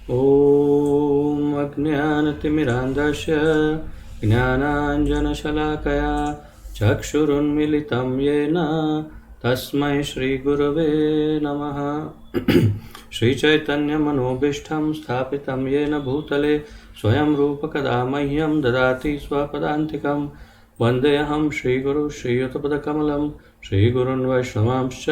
ॐ अज्ञानतिमिरान्धस्य ज्ञानाञ्जनशलाकया चक्षुरुन्मिलितं येन तस्मै श्रीगुरवे नमः। श्रीचैतन्यमनोभीष्टं स्थापितं येन भूतले स्वयं रूपकदा मह्यं ददाति स्वपदान्तिकं। वन्देऽहं श्रीगुरुं श्रीयुतपदकमलं श्रीगुरून् वैष्णवांश्च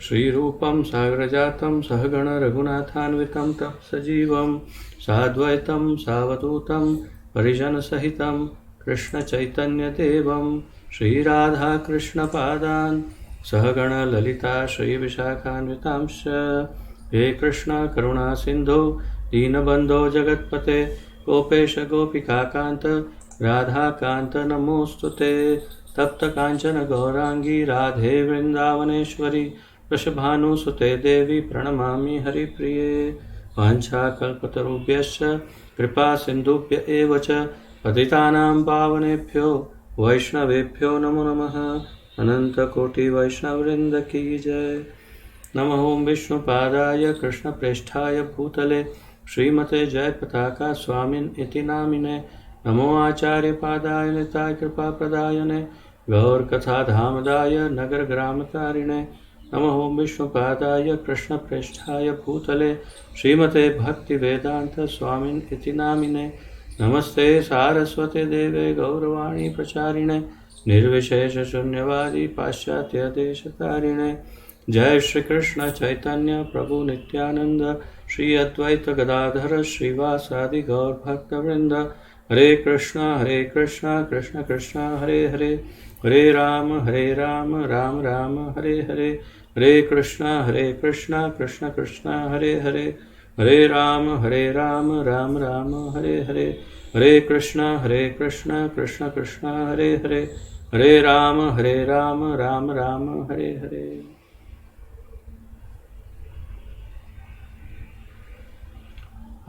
श्रीरूपं साग्रजातं सहगण रघुनाथान्वितं तं सजीवं साद्वैतं सावधूतं परिजनसहितं कृष्णचैतन्यदेवं श्रीराधाकृष्णपादान् सहगण ललिता श्रीविशाखान्वितांश्च। हे कृष्ण करुणा सिन्धो दीनबन्धो जगत्पते गोपेश गोपिकान्त राधाकान्त नमोऽस्तुते। तप्त कांचन गौरांगी राधे वृंदावनेश्वरी वृषभानुसुते देवी प्रणमामि हरिप्रिये। वाञ्छाकल्पतरुभ्यश्च कृपा सिन्धुभ्य एव च पतितानां पावनेभ्यो वैष्णवेभ्यो नमो नमः। अनन्तकोटि वैष्णववृन्द की जय। नमः ओं विष्णुपादाय कृष्णप्रेष्ठाय भूतले श्रीमते जयपताका स्वामिन् इति नामिने। नमो आचार्यपादाय निताय कृपाप्रदायने गौरकथाधामदाय नगरग्रामतारिणे। नमः ओं विष्णुपादाय कृष्णप्रेष्ठाय भूतले श्रीमते भक्तिवेदांत स्वामिन् इति नामिने। नमस्ते सारस्वते देवे गौरवाणी प्रचारिणे निर्विशेष शून्यवादी पाश्चात्य देशतारिणे। जय श्री कृष्ण चैतन्य प्रभु नित्यानंद श्री अद्वैत गदाधर श्रीवासादि गौर भक्तवृंद। हरे कृष्णा कृष्ण कृष्ण हरे हरे हरे राम राम राम हरे हरे। हरे कृष्णा कृष्ण कृष्ण हरे हरे हरे राम राम राम हरे हरे। हरे कृष्णा कृष्ण कृष्ण हरे हरे हरे राम राम राम हरे हरे।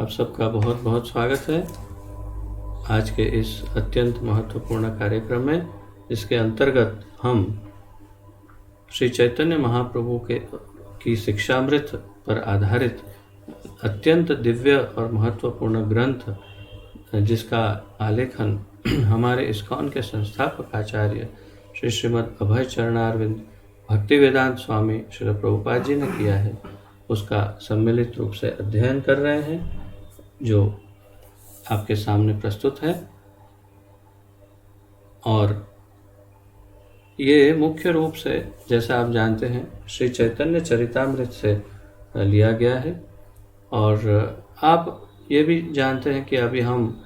आप सबका बहुत बहुत स्वागत है आज के इस अत्यंत महत्वपूर्ण कार्यक्रम में, जिसके अंतर्गत हम श्री चैतन्य महाप्रभु की शिक्षामृत पर आधारित अत्यंत दिव्य और महत्वपूर्ण ग्रंथ, जिसका आलेखन हमारे इस्कॉन के संस्थापक आचार्य श्री श्रीमद् अभय चरणारविंद भक्तिवेदांत स्वामी श्री प्रभुपाद जी ने किया है, उसका सम्मिलित रूप से अध्ययन कर रहे हैं, जो आपके सामने प्रस्तुत है। और ये मुख्य रूप से, जैसा आप जानते हैं, श्री चैतन्य चरितामृत से लिया गया है। और आप ये भी जानते हैं कि अभी हम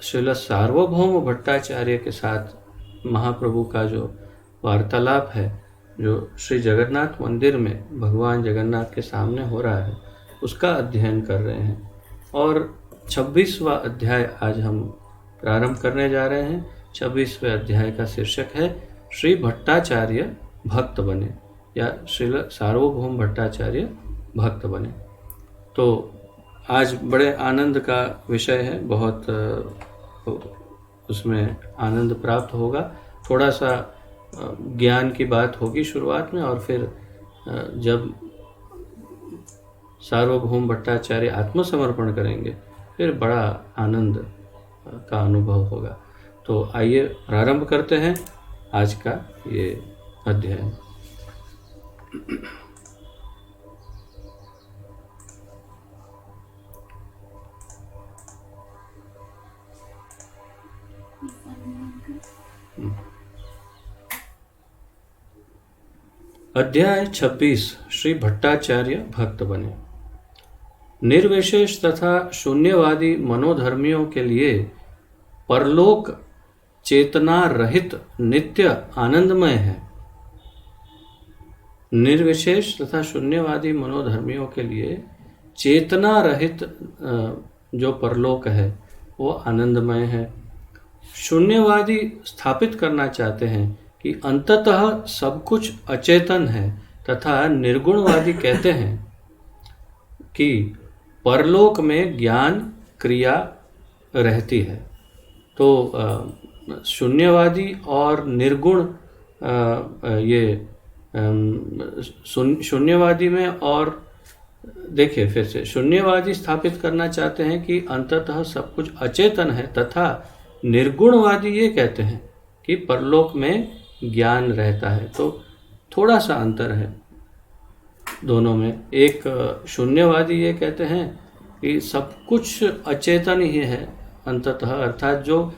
श्रील सार्वभौम भट्टाचार्य के साथ महाप्रभु का जो वार्तालाप है, जो श्री जगन्नाथ मंदिर में भगवान जगन्नाथ के सामने हो रहा है, उसका अध्ययन कर रहे हैं। और 26वां अध्याय आज हम प्रारंभ करने जा रहे हैं। 26वें अध्याय का शीर्षक है श्री भट्टाचार्य भक्त बने, या श्रील सार्वभौम भट्टाचार्य भक्त बने। तो आज बड़े आनंद का विषय है, बहुत उसमें आनंद प्राप्त होगा। थोड़ा सा ज्ञान की बात होगी शुरुआत में, और फिर जब सार्वभौम भट्टाचार्य आत्मसमर्पण करेंगे, फिर बड़ा आनंद का अनुभव होगा। तो आइए प्रारंभ करते हैं आज का ये अध्ययन। अध्याय 26 श्री भट्टाचार्य भक्त बने। निर्विशेष तथा शून्यवादी मनोधर्मियों के लिए परलोक चेतना रहित नित्य आनंदमय है। निर्विशेष तथा शून्यवादी मनोधर्मियों के लिए चेतना रहित जो परलोक है वो आनंदमय है। शून्यवादी स्थापित करना चाहते हैं कि अंततः सब कुछ अचेतन है, तथा निर्गुणवादी कहते हैं कि परलोक में ज्ञान क्रिया रहती है। तो शून्यवादी और निर्गुण, ये शून्यवादी में और देखिए फिर से, शून्यवादी स्थापित करना चाहते हैं कि अंततः सब कुछ अचेतन है, तथा निर्गुणवादी ये कहते हैं कि परलोक में ज्ञान रहता है। तो थोड़ा सा अंतर है दोनों में। एक शून्यवादी ये कहते हैं कि सब कुछ अचेतन ही है अंततः, अर्थात जो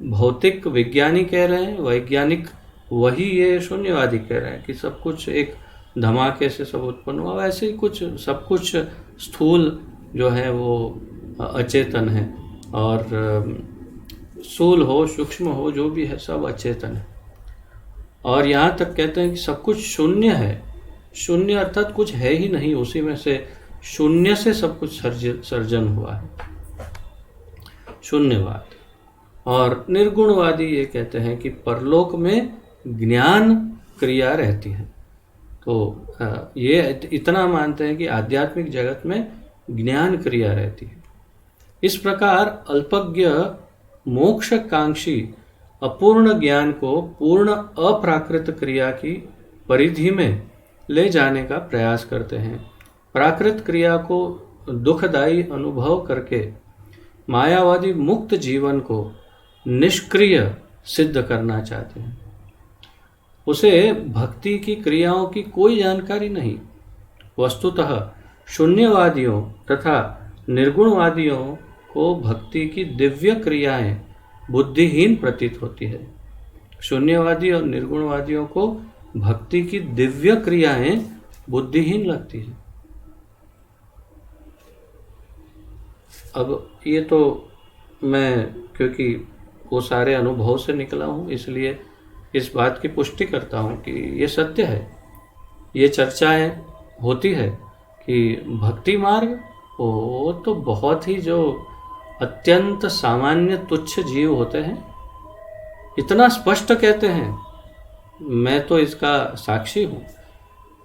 भौतिक विज्ञानी कह रहे हैं, वैज्ञानिक, वही ये शून्यवादी कह रहे हैं कि सब कुछ एक धमाके से सब उत्पन्न हुआ, वैसे ही कुछ सब कुछ स्थूल जो है वो अचेतन है, और स्थूल हो सूक्ष्म हो जो भी है सब अचेतन है। और यहाँ तक कहते हैं कि सब कुछ शून्य है। शून्य अर्थात कुछ है ही नहीं, उसी में से शून्य से सब कुछ सर्जन हुआ है, शून्यवाद। और निर्गुणवादी ये कहते हैं कि परलोक में ज्ञान क्रिया रहती है। तो ये इतना मानते हैं कि आध्यात्मिक जगत में ज्ञान क्रिया रहती है। इस प्रकार अल्पज्ञ मोक्षकांक्षी अपूर्ण ज्ञान को पूर्ण अप्राकृत क्रिया की परिधि में ले जाने का प्रयास करते हैं। प्राकृत क्रिया को दुखदायी अनुभव करके मायावादी मुक्त जीवन को निष्क्रिय सिद्ध करना चाहते हैं। उसे भक्ति की क्रियाओं की कोई जानकारी नहीं। वस्तुतः शून्यवादियों तथा निर्गुणवादियों को भक्ति की दिव्य क्रियाएं बुद्धिहीन प्रतीत होती है। शून्यवादी और निर्गुणवादियों को भक्ति की दिव्य क्रियाएं बुद्धिहीन लगती है। अब ये तो मैं, क्योंकि वो सारे अनुभव से निकला हूँ, इसलिए इस बात की पुष्टि करता हूँ कि ये सत्य है। ये चर्चाएं होती है कि भक्ति मार्ग वो तो बहुत ही जो अत्यंत सामान्य तुच्छ जीव होते हैं, इतना स्पष्ट कहते हैं, मैं तो इसका साक्षी हूँ,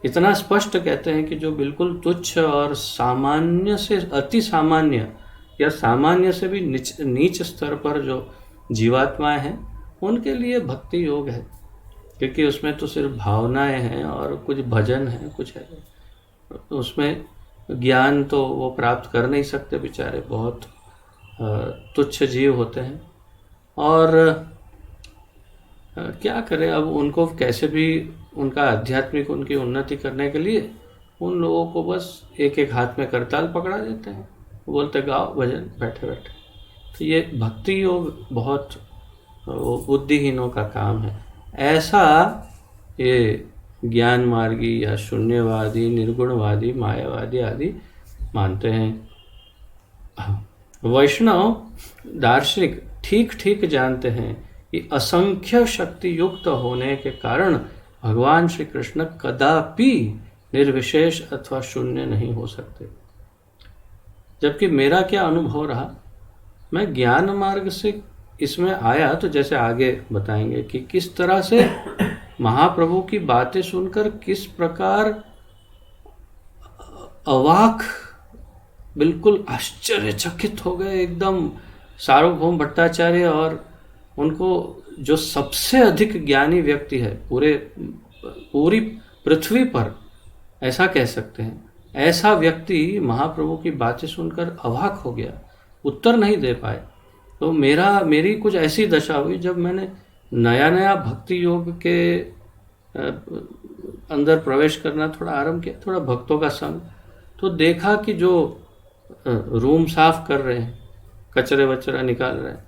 इतना स्पष्ट कहते हैं कि जो बिल्कुल तुच्छ और सामान्य से अति सामान्य या सामान्य से भी नीच स्तर पर जो जीवात्माएं हैं, उनके लिए भक्ति योग है, क्योंकि उसमें तो सिर्फ भावनाएं हैं और कुछ भजन है, कुछ है, उसमें ज्ञान तो वो प्राप्त कर नहीं सकते बेचारे, बहुत तुच्छ जीव होते हैं। और क्या करें, अब उनको कैसे भी उनका आध्यात्मिक उनकी उन्नति करने के लिए उन लोगों को बस एक एक हाथ में करताल पकड़ा देते हैं, बोलते गाओ भजन बैठे बैठे। तो ये भक्ति योग बहुत बुद्धिहीनों का काम है, ऐसा ये ज्ञान मार्गी या शून्यवादी, निर्गुणवादी, मायावादी आदि मानते हैं। वैष्णव दार्शनिक ठीक ठीक जानते हैं कि असंख्य शक्ति युक्त होने के कारण भगवान श्री कृष्ण कदापि निर्विशेष अथवा शून्य नहीं हो सकते। जबकि मेरा क्या अनुभव रहा, मैं ज्ञान मार्ग से इसमें आया, तो जैसे आगे बताएंगे कि किस तरह से महाप्रभु की बातें सुनकर किस प्रकार अवाक, बिल्कुल आश्चर्यचकित हो गए एकदम सार्वभौम भट्टाचार्य, और उनको जो सबसे अधिक ज्ञानी व्यक्ति है पूरी पृथ्वी पर, ऐसा कह सकते हैं, ऐसा व्यक्ति महाप्रभु की बातें सुनकर अवाक हो गया, उत्तर नहीं दे पाए। तो मेरी कुछ ऐसी दशा हुई जब मैंने नया नया भक्ति योग के अंदर प्रवेश करना थोड़ा आरंभ किया, थोड़ा भक्तों का संग, तो देखा कि जो रूम साफ कर रहे हैं, कचरे वचरा निकाल रहे हैं,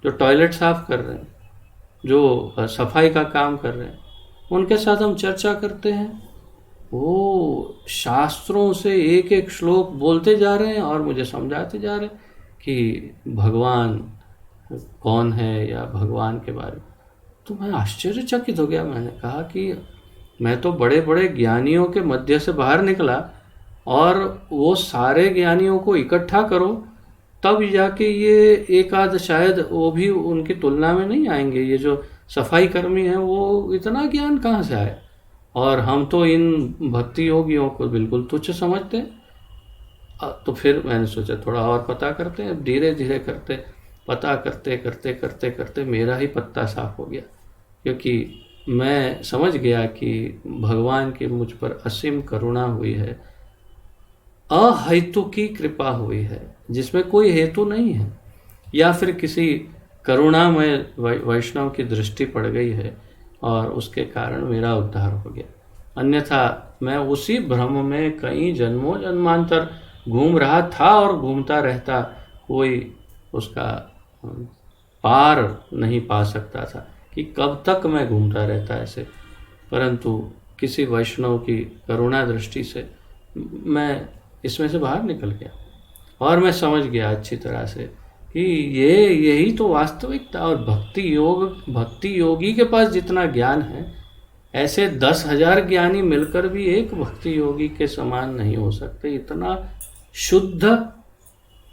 जो टॉयलेट साफ कर रहे हैं, जो सफाई का काम कर रहे हैं, उनके साथ हम चर्चा करते हैं, वो शास्त्रों से एक एक श्लोक बोलते जा रहे हैं और मुझे समझाते जा रहे हैं कि भगवान कौन है या भगवान के बारे में। तो मैं आश्चर्यचकित हो गया। मैंने कहा कि मैं तो बड़े बड़े ज्ञानियों के मध्य से बाहर निकला, और वो सारे ज्ञानियों को इकट्ठा करो तब जाके ये एक आध शायद वो भी उनकी तुलना में नहीं आएंगे। ये जो सफाई कर्मी हैं वो इतना ज्ञान कहाँ से आए, और हम तो इन भक्ति योगियों को बिल्कुल तुच्छ समझते हैं। तो फिर मैंने सोचा थोड़ा और पता करते हैं। धीरे धीरे पता करते करते करते करते मेरा ही पत्ता साफ हो गया, क्योंकि मैं समझ गया कि भगवान की मुझ पर असीम करुणा हुई है, अहेतु की कृपा हुई है, जिसमें कोई हेतु नहीं है, या फिर किसी करुणामय वैष्णव की दृष्टि पड़ गई है और उसके कारण मेरा उद्धार हो गया। अन्यथा मैं उसी भ्रम में कई जन्मों जन्मांतर घूम रहा था और घूमता रहता, कोई उसका पार नहीं पा सकता था कि कब तक मैं घूमता रहता ऐसे। परंतु किसी वैष्णव की करुणा दृष्टि से मैं इसमें से बाहर निकल गया और मैं समझ गया अच्छी तरह से कि यही तो वास्तविकता। और भक्ति योगी के पास जितना ज्ञान है, ऐसे 10,000 ज्ञानी मिलकर भी एक भक्ति योगी के समान नहीं हो सकते। इतना शुद्ध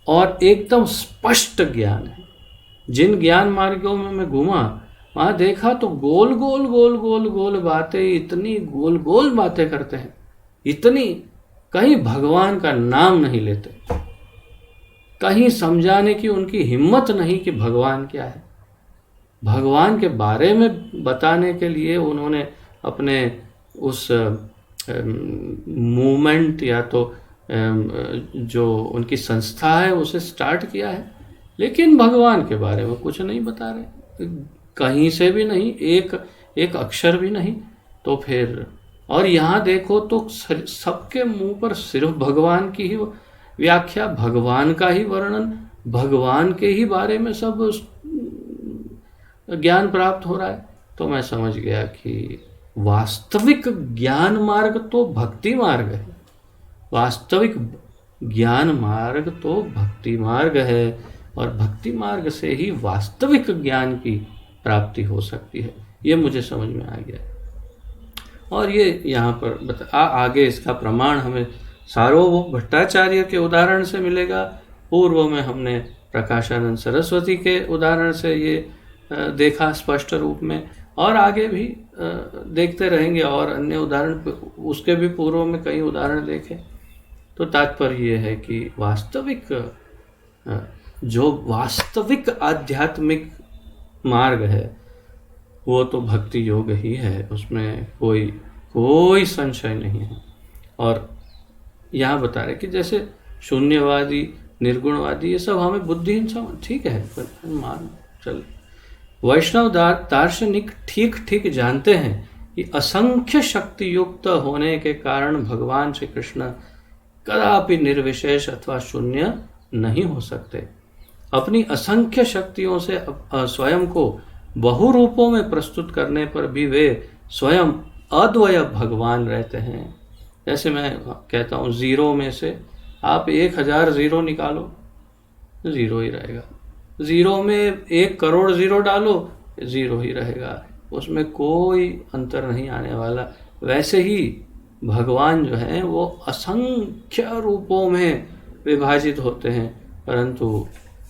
और एकदम स्पष्ट ज्ञान है। जिन ज्ञान मार्गों में मैं घूमा, वहां देखा तो गोल गोल गोल गोल गोल बातें, इतनी गोल गोल बातें करते हैं, इतनी, कहीं भगवान का नाम नहीं लेते, कहीं समझाने की उनकी हिम्मत नहीं कि भगवान क्या है। भगवान के बारे में बताने के लिए उन्होंने अपने उस मूवमेंट या तो जो उनकी संस्था है उसे स्टार्ट किया है, लेकिन भगवान के बारे में कुछ नहीं बता रहे, कहीं से भी नहीं, एक अक्षर भी नहीं। तो फिर, और यहाँ देखो तो सबके मुंह पर सिर्फ भगवान की ही व्याख्या, भगवान का ही वर्णन, भगवान के ही बारे में सब ज्ञान प्राप्त हो रहा है। तो मैं समझ गया कि वास्तविक ज्ञान मार्ग तो भक्ति मार्ग है, वास्तविक ज्ञान मार्ग तो भक्ति मार्ग है, और भक्ति मार्ग से ही वास्तविक ज्ञान की प्राप्ति हो सकती है। ये मुझे समझ में आ गया। और ये यहाँ पर आगे इसका प्रमाण हमें सार्वभौम भट्टाचार्य के उदाहरण से मिलेगा। पूर्व में हमने प्रकाशानंद सरस्वती के उदाहरण से ये देखा स्पष्ट रूप में, और आगे भी देखते रहेंगे और अन्य उदाहरण, उसके भी पूर्व में कई उदाहरण देखे। तो तात्पर्य ये है कि जो वास्तविक आध्यात्मिक मार्ग है वो तो भक्ति योग ही है, उसमें कोई संशय नहीं है। और यहाँ बता रहे कि जैसे शून्यवादी, निर्गुणवादी, ये सब हमें बुद्धिहीन समझ, ठीक है, मान चल। वैष्णव दार्शनिक ठीक ठीक जानते हैं कि असंख्य शक्ति युक्त होने के कारण भगवान श्री कृष्ण कदापि निर्विशेष अथवा शून्य नहीं हो सकते। अपनी असंख्य शक्तियों से स्वयं को बहु रूपों में प्रस्तुत करने पर भी वे स्वयं अद्वय भगवान रहते हैं। जैसे मैं कहता हूँ, जीरो में से आप 1000 जीरो निकालो, जीरो ही रहेगा। जीरो में 1 करोड़ जीरो डालो, जीरो ही रहेगा, उसमें कोई अंतर नहीं आने वाला। वैसे ही भगवान जो हैं वो असंख्य रूपों में विभाजित होते हैं, परंतु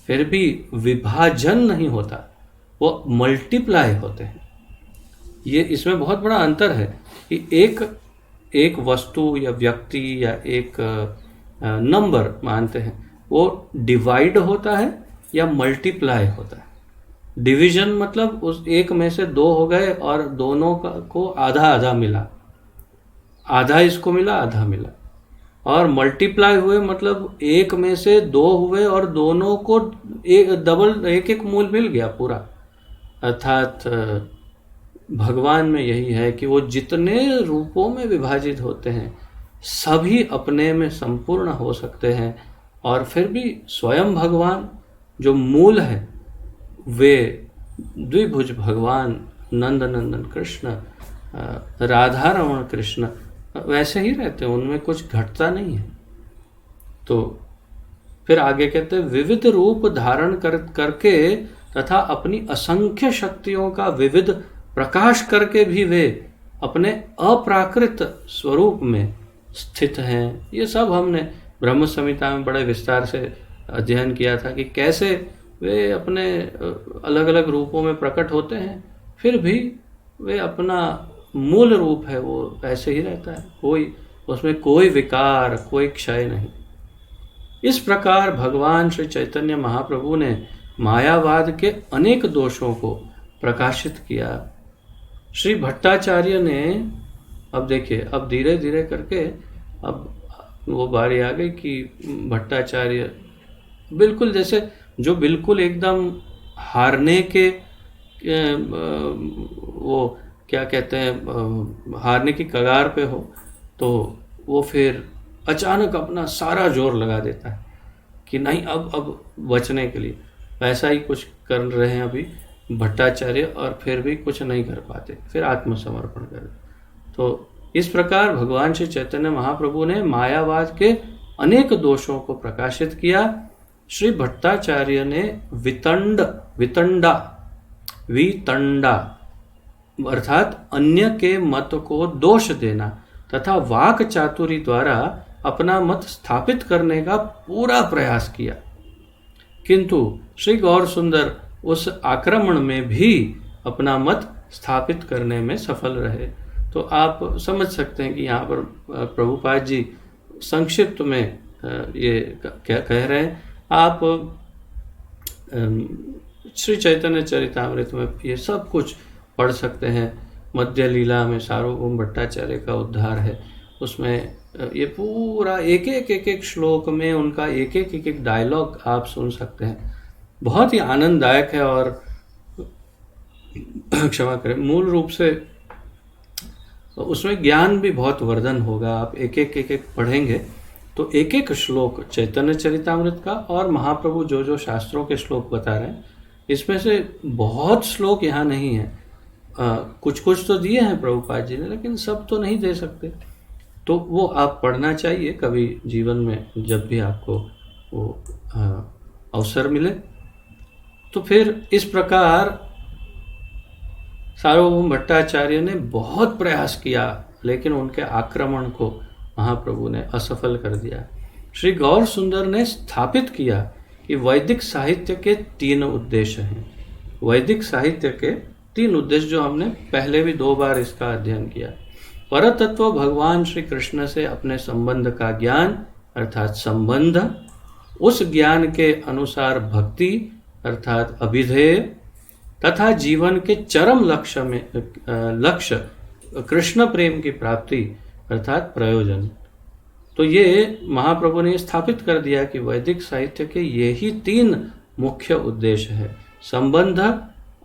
फिर भी विभाजन नहीं होता, वो मल्टीप्लाई होते हैं। ये इसमें बहुत बड़ा अंतर है कि एक वस्तु या व्यक्ति या एक नंबर मानते हैं, वो डिवाइड होता है या मल्टीप्लाई होता है। डिवीजन मतलब उस एक में से 2 हो गए और दोनों को आधा आधा मिला, आधा इसको मिला आधा मिला। और मल्टीप्लाई हुए मतलब एक में से 2 हुए और दोनों को एक मूल मिल गया पूरा। अर्थात भगवान में यही है कि वो जितने रूपों में विभाजित होते हैं सभी अपने में संपूर्ण हो सकते हैं, और फिर भी स्वयं भगवान जो मूल है वे द्विभुज भगवान, नंद नंदन कृष्ण, राधा रमण कृष्ण वैसे ही रहते हैं, उनमें कुछ घटता नहीं है। तो फिर आगे कहते हैं, विविध रूप धारण करके तथा अपनी असंख्य शक्तियों का विविध प्रकाश करके भी वे अपने अप्राकृत स्वरूप में स्थित हैं। ये सब हमने ब्रह्म संहिता में बड़े विस्तार से अध्ययन किया था कि कैसे वे अपने अलग अलग रूपों में प्रकट होते हैं, फिर भी वे अपना मूल रूप है वो ऐसे ही रहता है, उसमें कोई विकार, कोई क्षय नहीं। इस प्रकार भगवान श्री चैतन्य महाप्रभु ने मायावाद के अनेक दोषों को प्रकाशित किया। श्री भट्टाचार्य ने, अब देखिए, अब धीरे धीरे करके अब वो बारी आ गई कि भट्टाचार्य बिल्कुल जैसे जो बिल्कुल एकदम हारने के वो क्या कहते हैं, हारने की कगार पे हो, तो वो फिर अचानक अपना सारा जोर लगा देता है कि नहीं अब बचने के लिए। वैसा ही कुछ कर रहे हैं अभी भट्टाचार्य, और फिर भी कुछ नहीं कर पाते, फिर आत्मसमर्पण कर। तो इस प्रकार भगवान श्री चैतन्य महाप्रभु ने मायावाद के अनेक दोषों को प्रकाशित किया। श्री भट्टाचार्य ने वितंडा अर्थात अन्य के मत को दोष देना तथा वाक चातुरी द्वारा अपना मत स्थापित करने का पूरा प्रयास किया, किंतु श्री गौर सुंदर उस आक्रमण में भी अपना मत स्थापित करने में सफल रहे। तो आप समझ सकते हैं कि यहाँ पर प्रभुपाद जी संक्षिप्त में ये क्या कह रहे हैं। आप श्री चैतन्य चरितामृत में ये सब कुछ पढ़ सकते हैं। मध्य लीला में सार्वभौम भट्टाचार्य का उद्धार है, उसमें ये पूरा एक श्लोक में उनका एक डायलॉग आप सुन सकते हैं। बहुत ही आनंददायक है और क्षमा करें, मूल रूप से उसमें ज्ञान भी बहुत वर्धन होगा। आप एक पढ़ेंगे तो एक श्लोक चैतन्य चरितामृत का और महाप्रभु जो शास्त्रों के श्लोक बता रहे हैं, इसमें से बहुत श्लोक यहाँ नहीं है। कुछ तो दिए हैं प्रभुपाद जी ने, लेकिन सब तो नहीं दे सकते। तो वो आप पढ़ना चाहिए कभी जीवन में, जब भी आपको वो अवसर मिले। तो फिर इस प्रकार सार्वभौम भट्टाचार्य ने बहुत प्रयास किया, लेकिन उनके आक्रमण को महाप्रभु ने असफल कर दिया। श्री गौर सुंदर ने स्थापित किया कि वैदिक साहित्य के 3 उद्देश्य हैं। वैदिक साहित्य के 3 उद्देश्य जो हमने पहले भी 2 बार इसका अध्ययन किया। परतत्व भगवान श्री कृष्ण से अपने संबंध का ज्ञान अर्थात संबंध, उस ज्ञान के अनुसार भक्ति अर्थात अभिधेय, तथा जीवन के चरम लक्ष्य कृष्ण प्रेम की प्राप्ति अर्थात प्रयोजन। तो ये महाप्रभु ने स्थापित कर दिया कि वैदिक साहित्य के यही 3 मुख्य उद्देश्य है, संबंध,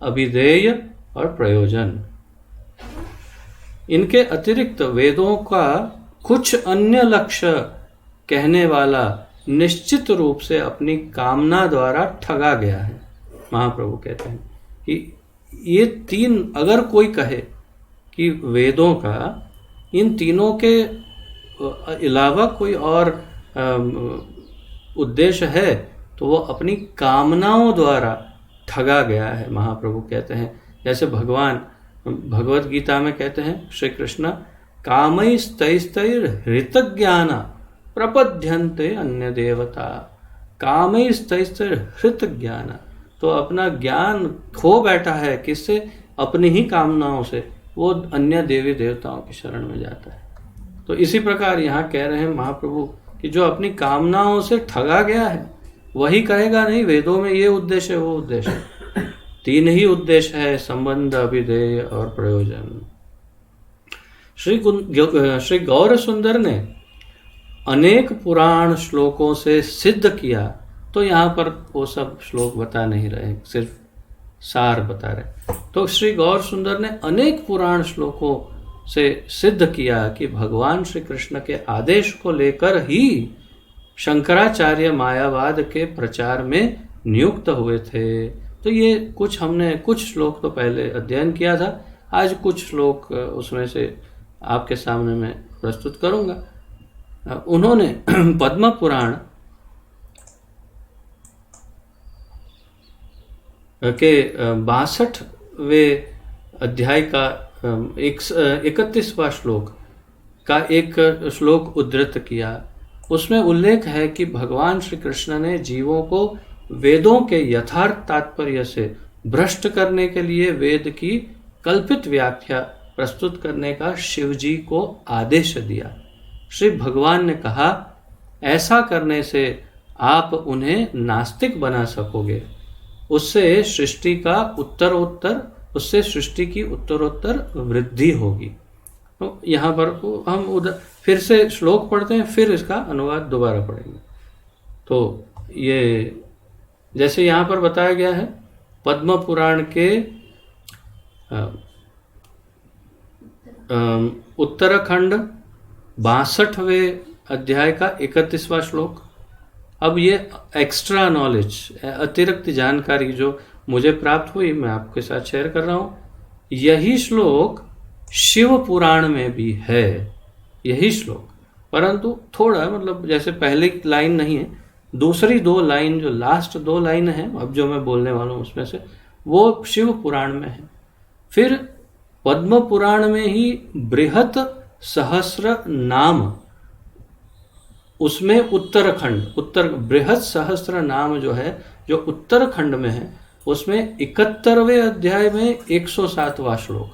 अभिधेय और प्रयोजन। इनके अतिरिक्त वेदों का कुछ अन्य लक्ष्य कहने वाला निश्चित रूप से अपनी कामना द्वारा ठगा गया है। महाप्रभु कहते हैं कि ये 3 अगर कोई कहे कि वेदों का इन तीनों के अलावा कोई और उद्देश्य है, तो वो अपनी कामनाओं द्वारा ठगा गया है। महाप्रभु कहते हैं, जैसे भगवान भगवत गीता में कहते हैं, श्री कृष्ण कामैस्तैस्तैर्हृतज्ञान प्रपद्यन्ते अन्य देवता। कामैस्तैस्तैर्हृतज्ञान, तो अपना ज्ञान खो बैठा है किससे? अपनी ही कामनाओं से, वो अन्य देवी देवताओं की शरण में जाता है। तो इसी प्रकार यहाँ कह रहे हैं महाप्रभु कि जो अपनी कामनाओं से ठगा गया है वही कहेगा नहीं वेदों में ये उद्देश्य है वो उद्देश्य है। 3 ही उद्देश्य है, संबंध, अभिधेय और प्रयोजन। श्री गौर सुंदर ने अनेक पुराण श्लोकों से सिद्ध किया। तो यहाँ पर वो सब श्लोक बता नहीं रहे, सिर्फ सार बता रहे। तो श्री गौर सुंदर ने अनेक पुराण श्लोकों से सिद्ध किया कि भगवान श्री कृष्ण के आदेश को लेकर ही शंकराचार्य मायावाद के प्रचार में नियुक्त हुए थे। तो ये हमने कुछ श्लोक तो पहले अध्ययन किया था, आज कुछ श्लोक उसमें से आपके सामने मैं प्रस्तुत करूंगा। उन्होंने पद्म पुराण के 62वें अध्याय का 31वां श्लोक का एक श्लोक उद्धृत किया। उसमें उल्लेख है कि भगवान श्री कृष्ण ने जीवों को वेदों के यथार्थ तात्पर्य से भ्रष्ट करने के लिए वेद की कल्पित व्याख्या प्रस्तुत करने का शिव जी को आदेश दिया। श्री भगवान ने कहा, ऐसा करने से आप उन्हें नास्तिक बना सकोगे, उससे सृष्टि की उत्तरोत्तर वृद्धि होगी। तो यहाँ पर हम उधर फिर से श्लोक पढ़ते हैं, फिर इसका अनुवाद दोबारा पढ़ेंगे। तो ये जैसे यहाँ पर बताया गया है, पद्म पुराण के उत्तराखंड 62वें अध्याय का 31वां श्लोक। अब ये एक्स्ट्रा नॉलेज, अतिरिक्त जानकारी जो मुझे प्राप्त हुई, मैं आपके साथ शेयर कर रहा हूँ। यही श्लोक शिव पुराण में भी है, यही श्लोक, परंतु थोड़ा मतलब जैसे पहली लाइन नहीं है, दूसरी दो लाइन, जो लास्ट दो लाइन है अब जो मैं बोलने वाला हूँ उसमें से, वो शिव पुराण में है। फिर पद्म पुराण में ही बृहत सहस्र नाम, उसमें उत्तर बृहत सहस्र नाम जो है, जो उत्तराखंड में है, उसमें 71वें अध्याय में 107वां श्लोक,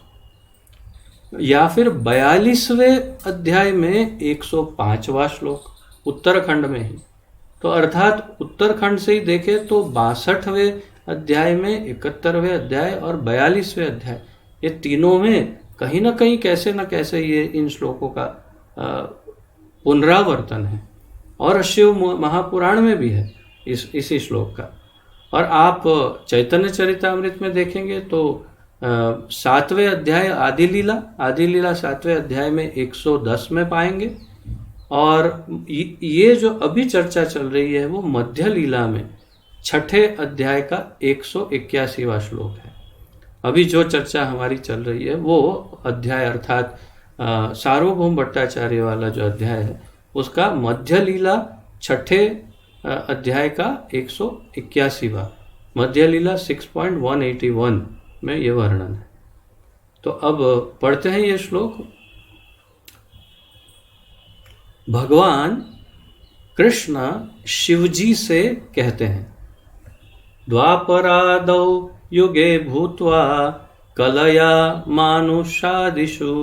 या फिर 42वें अध्याय में 105वां श्लोक, उत्तराखंड में ही। तो अर्थात उत्तराखंड से ही देखें तो 62वें अध्याय में, 71वें अध्याय और 42वें अध्याय, ये तीनों में कहीं ना कहीं कैसे न कैसे ये इन श्लोकों का पुनरावर्तन है। और शिव महापुराण में भी है इसी श्लोक का। और आप चैतन्य चरितामृत में देखेंगे तो 7वें अध्याय आदि लीला 7वें अध्याय में 110 में पाएंगे। और ये जो अभी चर्चा चल रही है वो मध्य लीला में 6ठे अध्याय का 181वां श्लोक है। अभी जो चर्चा हमारी चल रही है वो अध्याय अर्थात सार्वभौम भट्टाचार्य वाला जो अध्याय है उसका मध्य लीला 6ठे अध्याय का 181वां, मध्य लीला 6.181 में ये वर्णन है। तो अब पढ़ते हैं ये श्लोक। भगवान कृष्ण शिवजी से कहते हैं, द्वापरादौ युगे भूत्वा कलया मानुषादिषु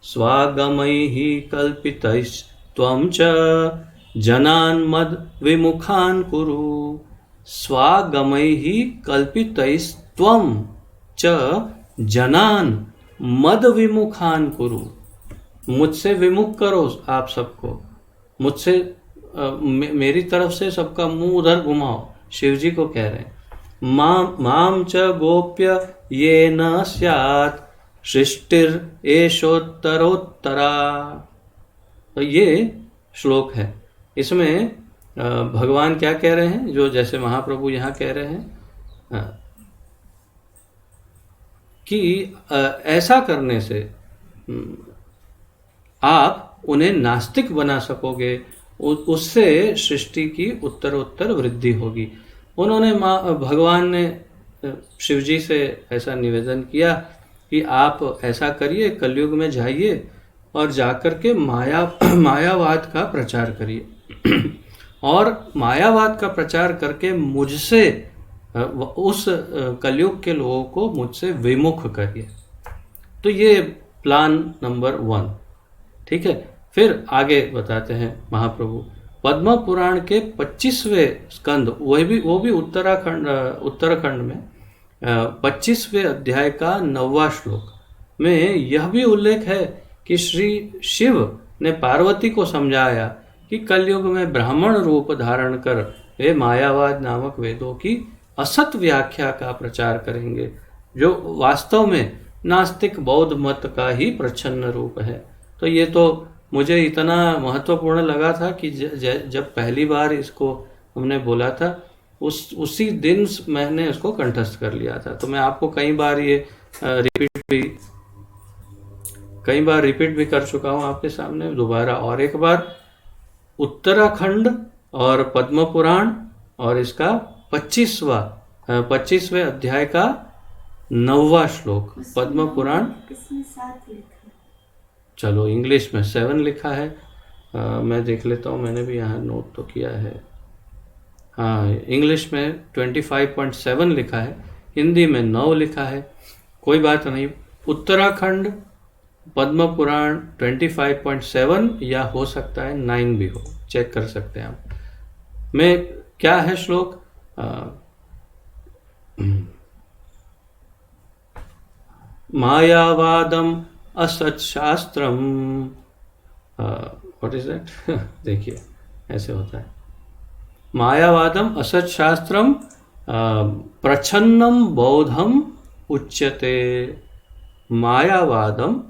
स्वागमैः कल्पितैस्त्वं च जनान् मद विमुखान् कुरु। स्वागमैः कल्पितैस्त्वं च जनान् मद विमुखान् कुरु। मुझसे विमुख करो आप सबको, मुझसे मेरी तरफ से सबका मुंह उधर घुमाओ, शिवजी को कह रहे हैं। माम च गोप्य ये न स्यात् सृष्टिर एषोत्तरोत्तरा। तो ये श्लोक है, इसमें भगवान क्या कह रहे हैं, जो जैसे महाप्रभु यहाँ कह रहे हैं कि ऐसा करने से आप उन्हें नास्तिक बना सकोगे, उससे सृष्टि की उत्तरोत्तर वृद्धि होगी। उन्होंने भगवान ने शिवजी से ऐसा निवेदन किया कि आप ऐसा करिए, कलयुग में जाइए और जाकर के मायावाद का प्रचार करिए और मायावाद का प्रचार करके मुझसे, उस कलयुग के लोगों को मुझसे विमुख करिए। तो ये प्लान नंबर 1, ठीक है। फिर आगे बताते हैं महाप्रभु, पद्म पुराण के 25वें स्कंद, वो भी उत्तराखंड में 25वें अध्याय का 9वां श्लोक में यह भी उल्लेख है कि श्री शिव ने पार्वती को समझाया कि कलयुग में ब्राह्मण रूप धारण कर वे मायावाद नामक वेदों की असत व्याख्या का प्रचार करेंगे, जो वास्तव में नास्तिक बौद्ध मत का ही प्रच्छन्न रूप है। तो ये तो मुझे इतना महत्वपूर्ण लगा था कि जब पहली बार इसको हमने बोला था उसी दिन मैंने उसको कंठस्थ कर लिया था। तो मैं आपको कई बार ये रिपीट भी कर चुका हूँ आपके सामने, दोबारा और एक बार। उत्तराखंड और पद्म पुराण और इसका 25वें अध्याय का 9वां श्लोक, पद्म पुराण। चलो इंग्लिश में 7 लिखा है, मैं देख लेता हूँ, मैंने भी यहाँ नोट तो किया है। हाँ, इंग्लिश में 25.7 लिखा है, हिंदी में 9 लिखा है, कोई बात नहीं। उत्तराखंड पद्म पुराण 25.7 या हो सकता है 9 भी हो, चेक कर सकते हैं आप। में क्या है श्लोक, मायावादम असत शास्त्रम। What is that? देखिए ऐसे होता है, मायावादम असत शास्त्रम प्रच्छन्नम बौद्धम उच्यते। मायावादम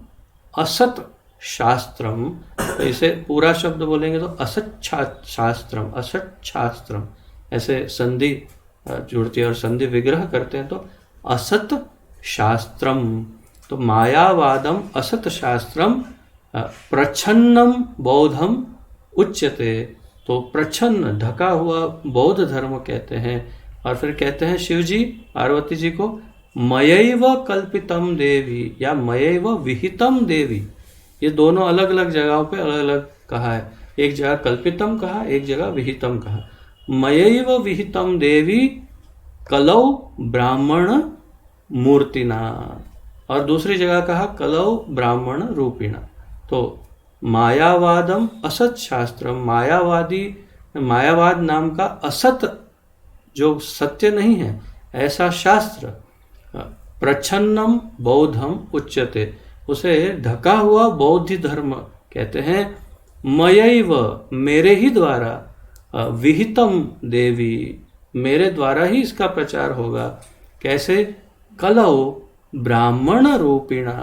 असत शास्त्रम, तो इसे पूरा शब्द बोलेंगे तो असत शास्त्रम, असत शास्त्रम, ऐसे संधि जुड़ती है और संधि विग्रह करते हैं तो असत शास्त्रम। तो मायावादम असत शास्त्रम प्रच्छन्नम बौद्धम उच्यते, तो प्रच्छन्न ढका हुआ बौद्ध धर्म कहते हैं। और फिर कहते हैं शिव जी पार्वती जी को मयैव कल्पितम देवी या मयैव विहितम देवी। ये दोनों अलग अलग जगहों पे अलग अलग कहा है, एक जगह कल्पितम कहा, एक जगह विहितम कहा। मयैव विहितम देवी कलौ ब्राह्मण मूर्तिना, और दूसरी जगह कहा कलौ ब्राह्मण रूपिणा। तो मायावादम असत शास्त्रम, मायावाद नाम का असत, जो सत्य नहीं है ऐसा शास्त्र, प्रच्छन्नम बौद्धम उच्यते, उसे ढका हुआ बौद्ध धर्म कहते हैं। मयैव मेरे ही द्वारा, विहितम देवी मेरे द्वारा ही इसका प्रचार होगा। कैसे? कलौ ब्राह्मण रूपिणा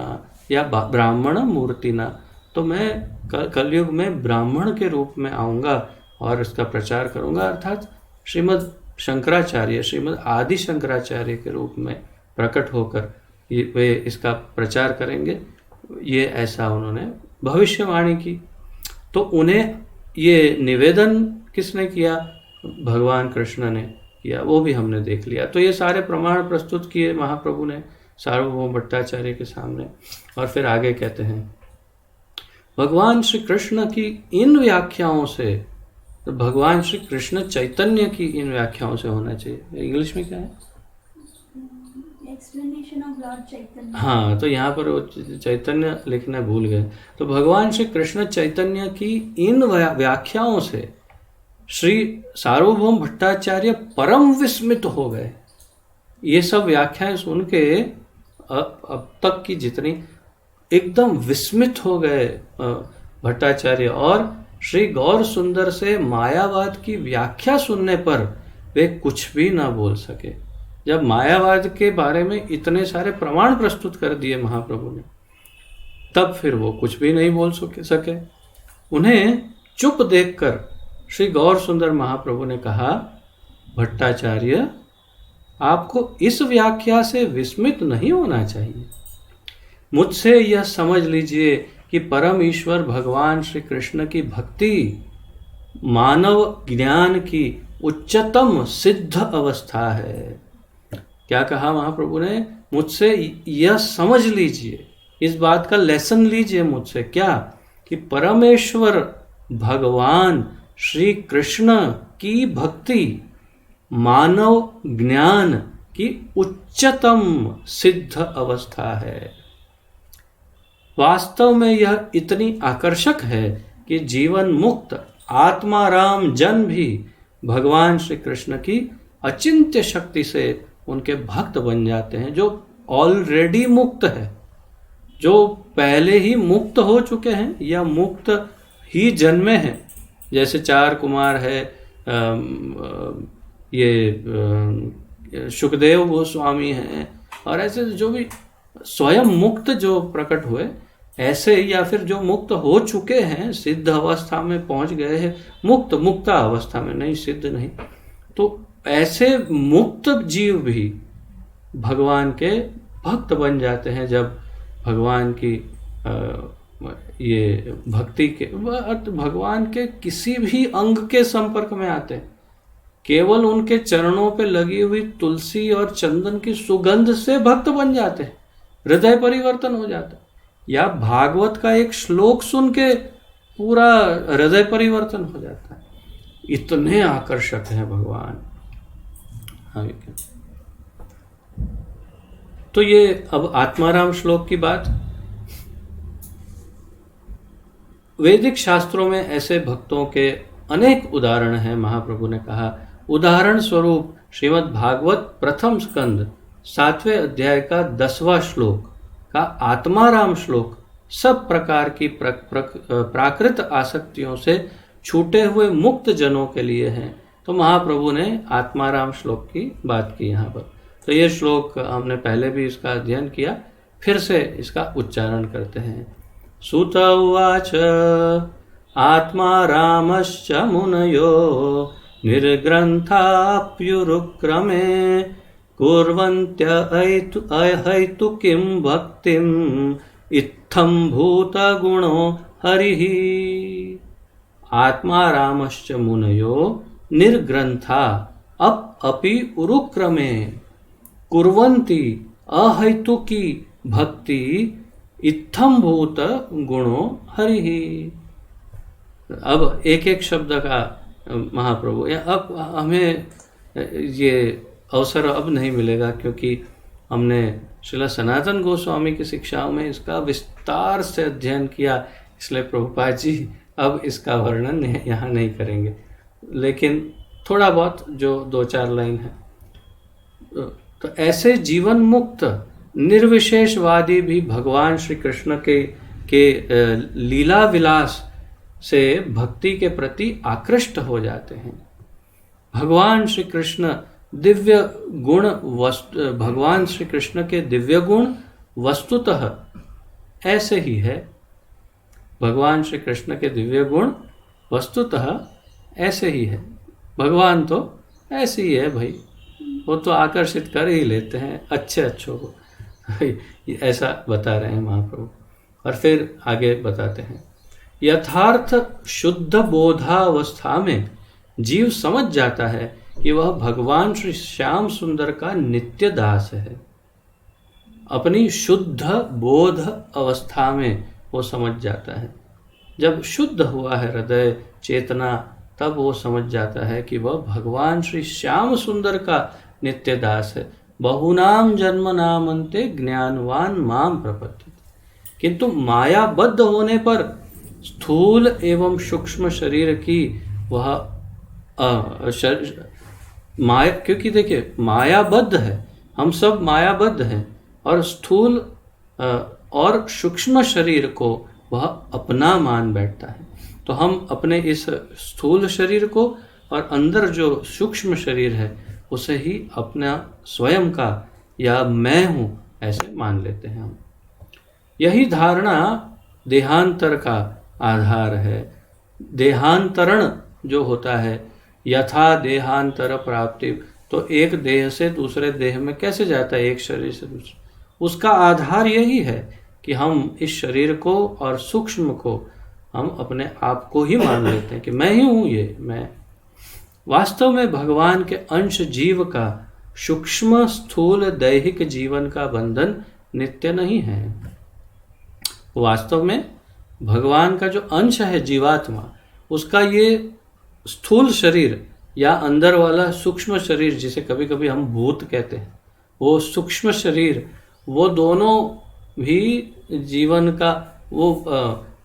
या ब्राह्मण मूर्तिना, तो मैं कलयुग में ब्राह्मण के रूप में आऊँगा और इसका प्रचार करूँगा, अर्थात श्रीमद् शंकराचार्य, श्रीमद् आदि शंकराचार्य के रूप में प्रकट होकर वे इसका प्रचार करेंगे। ये ऐसा उन्होंने भविष्यवाणी की। तो उन्हें ये निवेदन किसने किया? भगवान कृष्ण ने किया, वो भी हमने देख लिया। तो ये सारे प्रमाण प्रस्तुत किए महाप्रभु ने सार्वभौम भट्टाचार्य के सामने। और फिर आगे कहते हैं भगवान श्री कृष्ण की इन व्याख्याओं से, तो भगवान श्री कृष्ण चैतन्य की इन व्याख्याओं से होना चाहिए। इंग्लिश में क्या है? एक्सप्लेनेशन ऑफ लॉर्ड चैतन्य। हाँ, तो यहाँ पर वो चैतन्य लिखना भूल गए। तो भगवान श्री कृष्ण चैतन्य की इन व्याख्याओं से श्री सार्वभौम भट्टाचार्य परम विस्मित हो गए। ये सब व्याख्याएं सुन के अब तक की जितनी, एकदम विस्मित हो गए भट्टाचार्य। और श्री गौर सुंदर से मायावाद की व्याख्या सुनने पर वे कुछ भी ना बोल सके। जब मायावाद के बारे में इतने सारे प्रमाण प्रस्तुत कर दिए महाप्रभु ने, तब फिर वो कुछ भी नहीं बोल सके। उन्हें चुप देखकर श्री गौर सुंदर महाप्रभु ने कहा, भट्टाचार्य आपको इस व्याख्या से विस्मित नहीं होना चाहिए। मुझसे यह समझ लीजिए कि परम ईश्वर भगवान श्री कृष्ण की भक्ति मानव ज्ञान की उच्चतम सिद्ध अवस्था है। क्या कहा महाप्रभु ने? मुझसे यह समझ लीजिए, इस बात का लेसन लीजिए मुझसे। क्या? कि परमेश्वर भगवान श्री कृष्ण की भक्ति मानव ज्ञान की उच्चतम सिद्ध अवस्था है। वास्तव में यह इतनी आकर्षक है कि जीवन मुक्त आत्माराम जन भी भगवान श्री कृष्ण की अचिंत्य शक्ति से उनके भक्त बन जाते हैं। जो ऑलरेडी मुक्त है, जो पहले ही मुक्त हो चुके हैं या मुक्त ही जन्मे हैं, जैसे चार कुमार है, ये सुखदेव गोस्वामी हैं, और ऐसे जो भी स्वयं मुक्त जो प्रकट हुए, ऐसे या फिर जो मुक्त हो चुके हैं, सिद्ध अवस्था में पहुंच गए हैं, मुक्ता अवस्था में, नहीं सिद्ध नहीं, तो ऐसे मुक्त जीव भी भगवान के भक्त बन जाते हैं जब भगवान की ये भक्ति के भगवान के किसी भी अंग के संपर्क में आते हैं। केवल उनके चरणों पे लगी हुई तुलसी और चंदन की सुगंध से भक्त बन जाते हैं, हृदय परिवर्तन हो जाता है। या भागवत का एक श्लोक सुन के पूरा हृदय परिवर्तन हो जाता है। इतने आकर्षक हैं भगवान। तो ये अब आत्माराम श्लोक की बात। वैदिक शास्त्रों में ऐसे भक्तों के अनेक उदाहरण हैं। महाप्रभु ने कहा, उदाहरण स्वरूप श्रीमद् भागवत प्रथम स्कंद 7वें अध्याय का 10वां श्लोक का आत्माराम श्लोक सब प्रकार की प्राकृत आसक्तियों से छूटे हुए मुक्त जनों के लिए हैं। तो महाप्रभु ने आत्माराम श्लोक की बात की यहाँ पर। तो ये श्लोक हमने पहले भी इसका अध्ययन किया, फिर से इसका उच्चारण करते हैं। सुत उवाच आत्मा रामश्च मुनयो निर्ग्रन्थाप्युरुक्रमे कुर्वन्त्य अहैतुकीं भक्तिम् इत्थं भूतगुणो हरिः। आत्मा रामश्च मुनयो निर्ग्रन्था अपि उरुक्रमे कुर्वन्ति अहैतुकी भक्ति इत्थं भूत गुणो हरिः। अब एक एक शब्द का महाप्रभु, या अब हमें ये अवसर अब नहीं मिलेगा, क्योंकि हमने श्रील सनातन गोस्वामी की शिक्षाओं में इसका विस्तार से अध्ययन किया, इसलिए प्रभुपाद जी अब इसका वर्णन यहाँ नहीं करेंगे। लेकिन थोड़ा बहुत जो 2-4 लाइन है, तो ऐसे जीवन मुक्त निर्विशेषवादी भी भगवान श्री कृष्ण के लीला विलास से भक्ति के प्रति आकृष्ट हो जाते हैं। भगवान श्री कृष्ण भगवान श्री कृष्ण के दिव्य गुण वस्तुतः ऐसे ही है। भगवान श्री कृष्ण के दिव्य गुण वस्तुतः ऐसे ही है। भगवान तो ऐसे ही है भाई, वो तो आकर्षित कर ही लेते हैं अच्छों को। ऐसा बता रहे हैं महाप्रभु। और फिर आगे बताते हैं, यथार्थ शुद्ध बोधावस्था में जीव समझ जाता है कि वह भगवान श्री श्याम सुंदर का नित्य दास है। अपनी शुद्ध बोध अवस्था में वो समझ जाता है। जब शुद्ध हुआ है हृदय चेतना, तब वो समझ जाता है कि वह भगवान श्री श्याम सुंदर का नित्य दास है। बहुनाम जन्म नामन्ते ज्ञानवान माम प्रपद्यते। किंतु मायाबद्ध होने पर स्थूल एवं सूक्ष्म शरीर की वह माया, क्योंकि देखिए मायाबद्ध है, हम सब मायाबद्ध हैं, और स्थूल और सूक्ष्म शरीर को वह अपना मान बैठता है। तो हम अपने इस स्थूल शरीर को और अंदर जो सूक्ष्म शरीर है उसे ही अपना स्वयं का या मैं हूँ ऐसे मान लेते हैं हम। यही धारणा देहांतर का आधार है। देहांतरण जो होता है, यथा देहांतर प्राप्ति, तो एक देह से दूसरे देह में कैसे जाता है, एक शरीर से दूसरे, उसका आधार यही है कि हम इस शरीर को और सूक्ष्म को हम अपने आप को ही मान लेते हैं कि मैं ही हूँ, ये मैं। वास्तव में भगवान के अंश जीव का सूक्ष्म स्थूल दैहिक जीवन का बंधन नित्य नहीं है। वास्तव में भगवान का जो अंश है जीवात्मा, उसका ये स्थूल शरीर या अंदर वाला सूक्ष्म शरीर, जिसे कभी कभी हम भूत कहते हैं, वो सूक्ष्म शरीर, वो दोनों भी जीवन का वो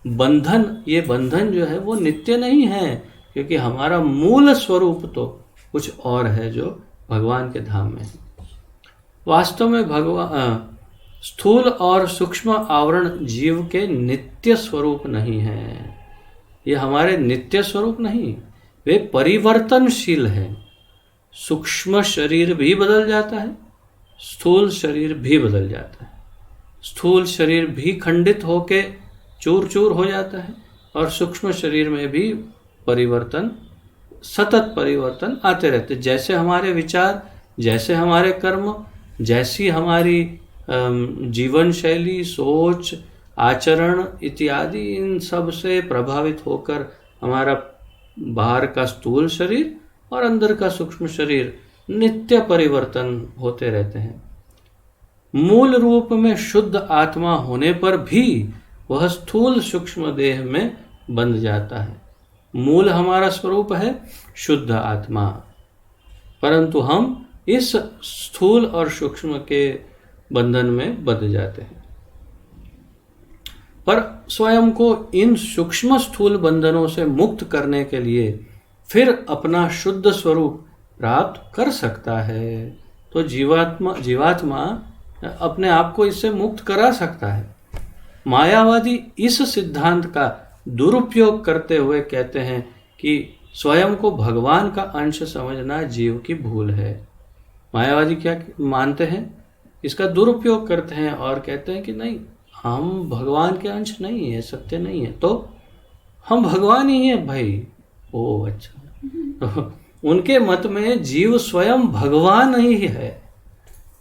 बंधन, ये बंधन जो है वो नित्य नहीं है, क्योंकि हमारा मूल स्वरूप तो कुछ और है जो भगवान के धाम में है। वास्तव में भगवान स्थूल और सूक्ष्म आवरण जीव के नित्य स्वरूप नहीं है। ये हमारे नित्य स्वरूप नहीं, वे परिवर्तनशील है। सूक्ष्म शरीर भी बदल जाता है, स्थूल शरीर भी बदल जाता है। स्थूल शरीर भी खंडित होके चूर चूर हो जाता है, और सूक्ष्म शरीर में भी परिवर्तन, सतत परिवर्तन आते रहते। जैसे हमारे विचार, जैसे हमारे कर्म, जैसी हमारी जीवन शैली, सोच, आचरण इत्यादि, इन सब से प्रभावित होकर हमारा बाहर का स्थूल शरीर और अंदर का सूक्ष्म शरीर नित्य परिवर्तन होते रहते हैं। मूल रूप में शुद्ध आत्मा होने पर भी वह स्थूल सूक्ष्म देह में बंध जाता है। मूल हमारा स्वरूप है शुद्ध आत्मा, परंतु हम इस स्थूल और सूक्ष्म के बंधन में बंध जाते हैं। पर स्वयं को इन सूक्ष्म स्थूल बंधनों से मुक्त करने के लिए फिर अपना शुद्ध स्वरूप प्राप्त कर सकता है। तो जीवात्मा अपने आप को इससे मुक्त करा सकता है। मायावादी इस सिद्धांत का दुरुपयोग करते हुए कहते हैं कि स्वयं को भगवान का अंश समझना जीव की भूल है। मायावादी क्या मानते हैं? इसका दुरुपयोग करते हैं और कहते हैं कि नहीं, हम भगवान के अंश नहीं है, सत्य नहीं है, तो हम भगवान ही हैं भाई। ओ अच्छा, तो उनके मत में जीव स्वयं भगवान ही है,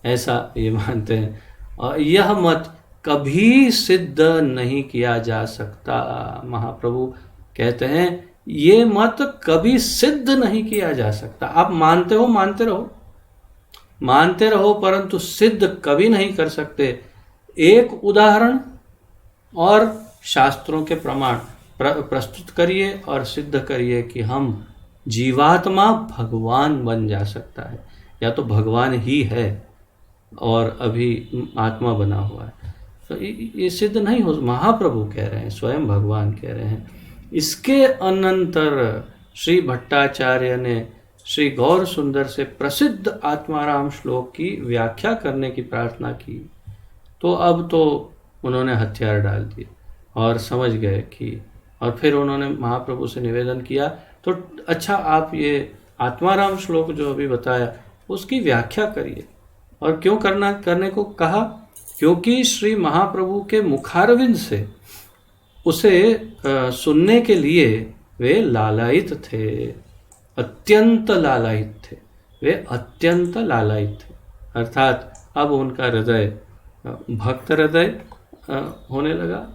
ऐसा ये मानते हैं। और यह मत कभी सिद्ध नहीं किया जा सकता। महाप्रभु कहते हैं ये मत कभी सिद्ध नहीं किया जा सकता। आप मानते हो, मानते रहो, परंतु सिद्ध कभी नहीं कर सकते। एक उदाहरण और शास्त्रों के प्रमाण प्रस्तुत करिए और सिद्ध करिए कि हम जीवात्मा भगवान बन जा सकता है, या तो भगवान ही है और अभी आत्मा बना हुआ है। तो ये सिद्ध नहीं हो। महाप्रभु कह रहे हैं, स्वयं भगवान कह रहे हैं। इसके अनंतर श्री भट्टाचार्य ने श्री गौर सुंदर से प्रसिद्ध आत्माराम श्लोक की व्याख्या करने की प्रार्थना की। तो अब तो उन्होंने हथियार डाल दिए और समझ गए कि, और फिर उन्होंने महाप्रभु से निवेदन किया, तो अच्छा आप ये आत्माराम श्लोक जो अभी बताया उसकी व्याख्या करिए। और क्यों करने को कहा? क्योंकि श्री महाप्रभु के मुखारविंद से उसे सुनने के लिए वे लालायित थे, अत्यंत लालायित थे, वे अत्यंत लालायित थे। अर्थात अब उनका हृदय भक्त हृदय होने लगा।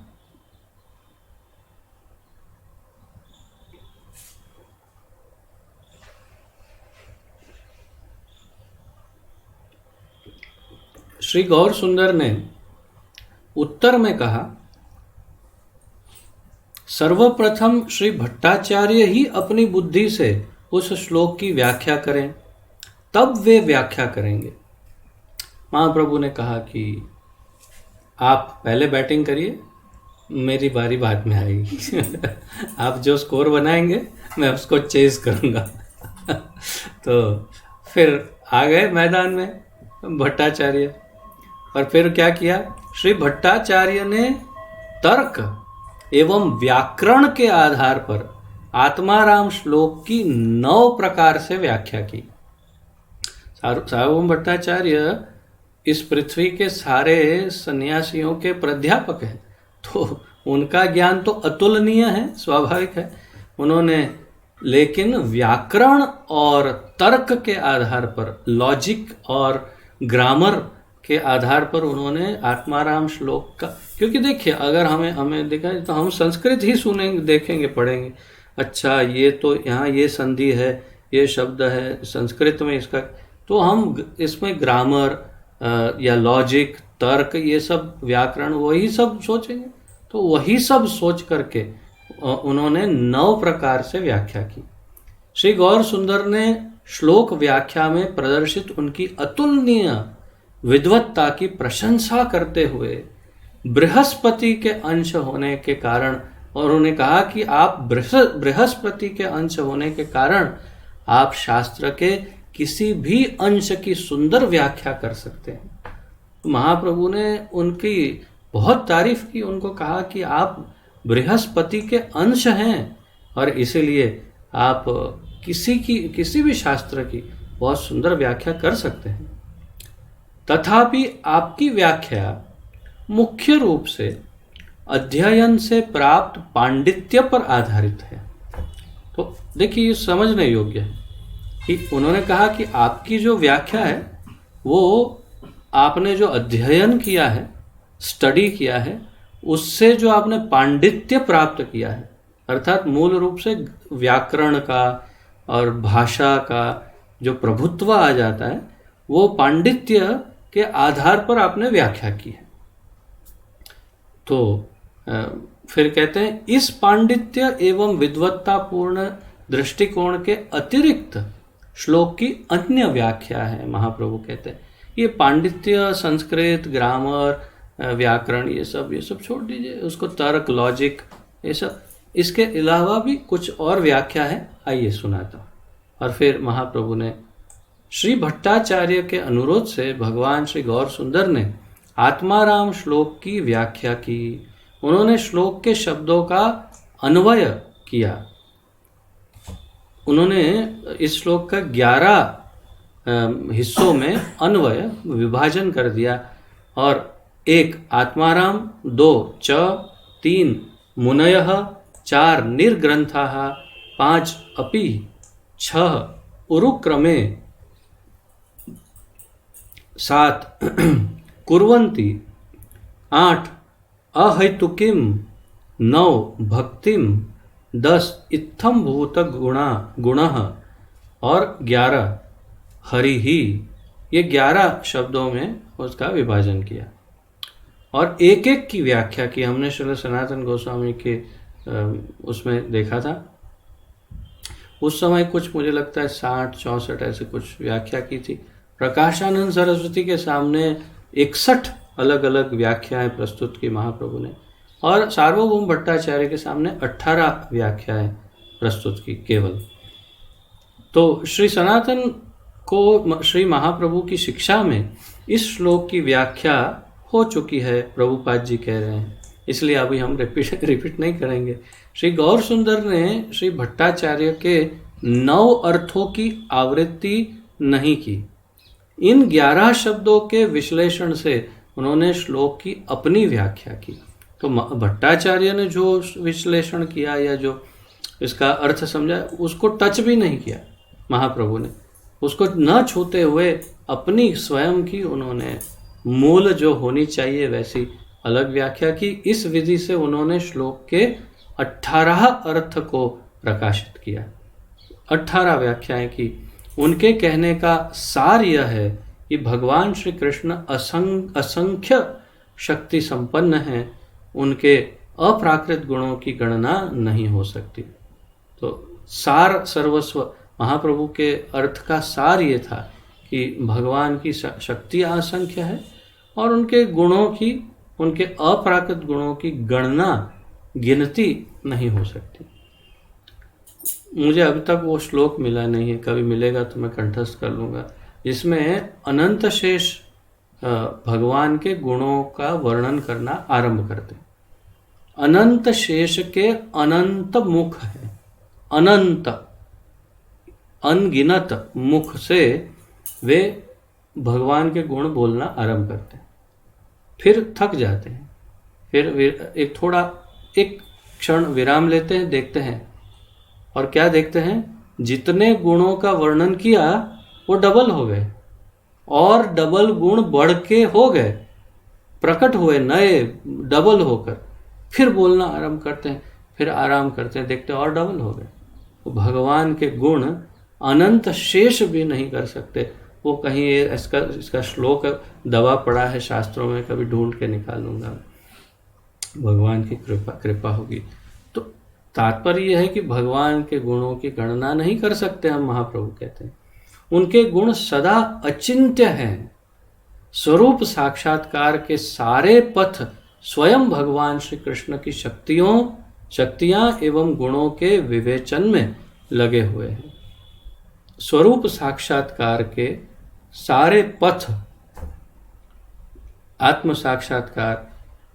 श्री गौर सुंदर ने उत्तर में कहा, सर्वप्रथम श्री भट्टाचार्य ही अपनी बुद्धि से उस श्लोक की व्याख्या करें, तब वे व्याख्या करेंगे। महाप्रभु ने कहा कि आप पहले बैटिंग करिए, मेरी बारी बाद में आएगी। आप जो स्कोर बनाएंगे मैं उसको चेज करूंगा। तो फिर आ गए मैदान में भट्टाचार्य। और फिर क्या किया? श्री भट्टाचार्य ने तर्क एवं व्याकरण के आधार पर आत्माराम श्लोक की 9 प्रकार से व्याख्या की। सार्वभौम भट्टाचार्य इस पृथ्वी के सारे सन्यासियों के प्राध्यापक हैं, तो उनका ज्ञान तो अतुलनीय है, स्वाभाविक है। उन्होंने लेकिन व्याकरण और तर्क के आधार पर, लॉजिक और ग्रामर के आधार पर उन्होंने आत्माराम श्लोक का, क्योंकि देखिए अगर हमें देखा तो हम संस्कृत ही सुनेंगे, देखेंगे, पढ़ेंगे, अच्छा ये तो यहाँ ये संधि है, ये शब्द है संस्कृत में इसका, तो हम इसमें ग्रामर या लॉजिक, तर्क, ये सब व्याकरण वही सब सोचेंगे। तो वही सब सोच करके उन्होंने 9 प्रकार से व्याख्या की। श्री गौर सुंदर ने श्लोक व्याख्या में प्रदर्शित उनकी अतुलनीय विद्वत्ता की प्रशंसा करते हुए बृहस्पति के अंश होने के कारण, और उन्हें कहा कि आप बृहस्पति के अंश होने के कारण आप शास्त्र के किसी भी अंश की सुंदर व्याख्या कर सकते हैं। महाप्रभु ने उनकी बहुत तारीफ की, उनको कहा कि आप बृहस्पति के अंश हैं और इसीलिए आप किसी भी शास्त्र की बहुत सुंदर व्याख्या कर सकते हैं। तथापि आपकी व्याख्या मुख्य रूप से अध्ययन से प्राप्त पांडित्य पर आधारित है। तो देखिए ये समझने योग्य है कि उन्होंने कहा कि आपकी जो व्याख्या है वो आपने जो अध्ययन किया है, स्टडी किया है, उससे जो आपने पांडित्य प्राप्त किया है, अर्थात मूल रूप से व्याकरण का और भाषा का जो प्रभुत्व आ जाता है, वो पांडित्य के आधार पर आपने व्याख्या की है। तो फिर कहते हैं इस पांडित्य एवं विद्वत्तापूर्ण दृष्टिकोण के अतिरिक्त श्लोक की अन्य व्याख्या है। महाप्रभु कहते हैं ये पांडित्य, संस्कृत, ग्रामर, व्याकरण, ये सब छोड़ दीजिए, उसको तर्क, लॉजिक, ये सब, इसके अलावा भी कुछ और व्याख्या है, आइए सुनाता हूँ। और फिर महाप्रभु ने श्री भट्टाचार्य के अनुरोध से भगवान श्री गौर सुंदर ने आत्माराम श्लोक की व्याख्या की। उन्होंने श्लोक के शब्दों का अन्वय किया। उन्होंने इस श्लोक का 11 हिस्सों में अन्वय विभाजन कर दिया। और 1 आत्माराम, 2 च, 3 मुनयः, 4 निर्ग्रन्थाः, 5 अपि, 6 उरुक्रमे, 7 कुर्वन्ति, 8 अहैतुकीं, 9 भक्तिम, 10 इत्थम भूत गुणः और 11 हरि ही। ये 11 शब्दों में उसका विभाजन किया और एक एक की व्याख्या की। हमने श्री सनातन गोस्वामी के उसमें देखा था। उस समय कुछ मुझे लगता है 60-64 ऐसे कुछ व्याख्या की थी। प्रकाशानंद सरस्वती के सामने 61 अलग अलग व्याख्याएं प्रस्तुत की महाप्रभु ने, और सार्वभौम भट्टाचार्य के सामने 18 व्याख्याएं प्रस्तुत की केवल। तो श्री सनातन को श्री महाप्रभु की शिक्षा में इस श्लोक की व्याख्या हो चुकी है, प्रभुपाद जी कह रहे हैं, इसलिए अभी हम रिपीट नहीं करेंगे। श्री गौर सुंदर ने श्री भट्टाचार्य के 9 अर्थों की आवृत्ति नहीं की। इन 11 शब्दों के विश्लेषण से उन्होंने श्लोक की अपनी व्याख्या की। तो भट्टाचार्य ने जो विश्लेषण किया या जो इसका अर्थ समझा, उसको टच भी नहीं किया महाप्रभु ने। उसको न छूते हुए अपनी स्वयं की उन्होंने मूल जो होनी चाहिए वैसी अलग व्याख्या की। इस विधि से उन्होंने श्लोक के 18 अर्थ को प्रकाशित किया, 18 व्याख्याएं की। उनके कहने का सार यह है कि भगवान श्री कृष्ण असंख्य शक्ति संपन्न हैं, उनके अप्राकृत गुणों की गणना नहीं हो सकती। तो सार सर्वस्व महाप्रभु के अर्थ का सार ये था कि भगवान की शक्ति असंख्य है और उनके गुणों की, उनके अप्राकृत गुणों की गणना, गिनती नहीं हो सकती। मुझे अभी तक वो श्लोक मिला नहीं है, कभी मिलेगा तो मैं कंठस्थ कर लूँगा, जिसमें अनंत शेष भगवान के गुणों का वर्णन करना आरंभ करते हैं। अनंत शेष के अनंत मुख है, अनंत अनगिनत मुख से वे भगवान के गुण बोलना आरंभ करते हैं, फिर थक जाते हैं, फिर एक क्षण विराम लेते हैं, देखते हैं, और क्या देखते हैं, जितने गुणों का वर्णन किया वो डबल हो गए और डबल गुण बढ़ के हो गए, प्रकट हुए नए डबल होकर, फिर बोलना आरंभ करते हैं, फिर आराम करते हैं, देखते हैं और डबल हो गए। तो भगवान के गुण अनंत शेष भी नहीं कर सकते। वो कहीं इसका श्लोक दबा पड़ा है शास्त्रों में, कभी ढूंढ के निकालूंगा, भगवान की कृपा होगी। तो तात्पर्य यह है कि भगवान के गुणों की गणना नहीं कर सकते हम, महाप्रभु कहते हैं। उनके गुण सदा अचिंत्य हैं। स्वरूप साक्षात्कार के सारे पथ स्वयं भगवान श्री कृष्ण की शक्तियां एवं गुणों के विवेचन में लगे हुए हैं। स्वरूप साक्षात्कार के सारे पथ, आत्म साक्षात्कार,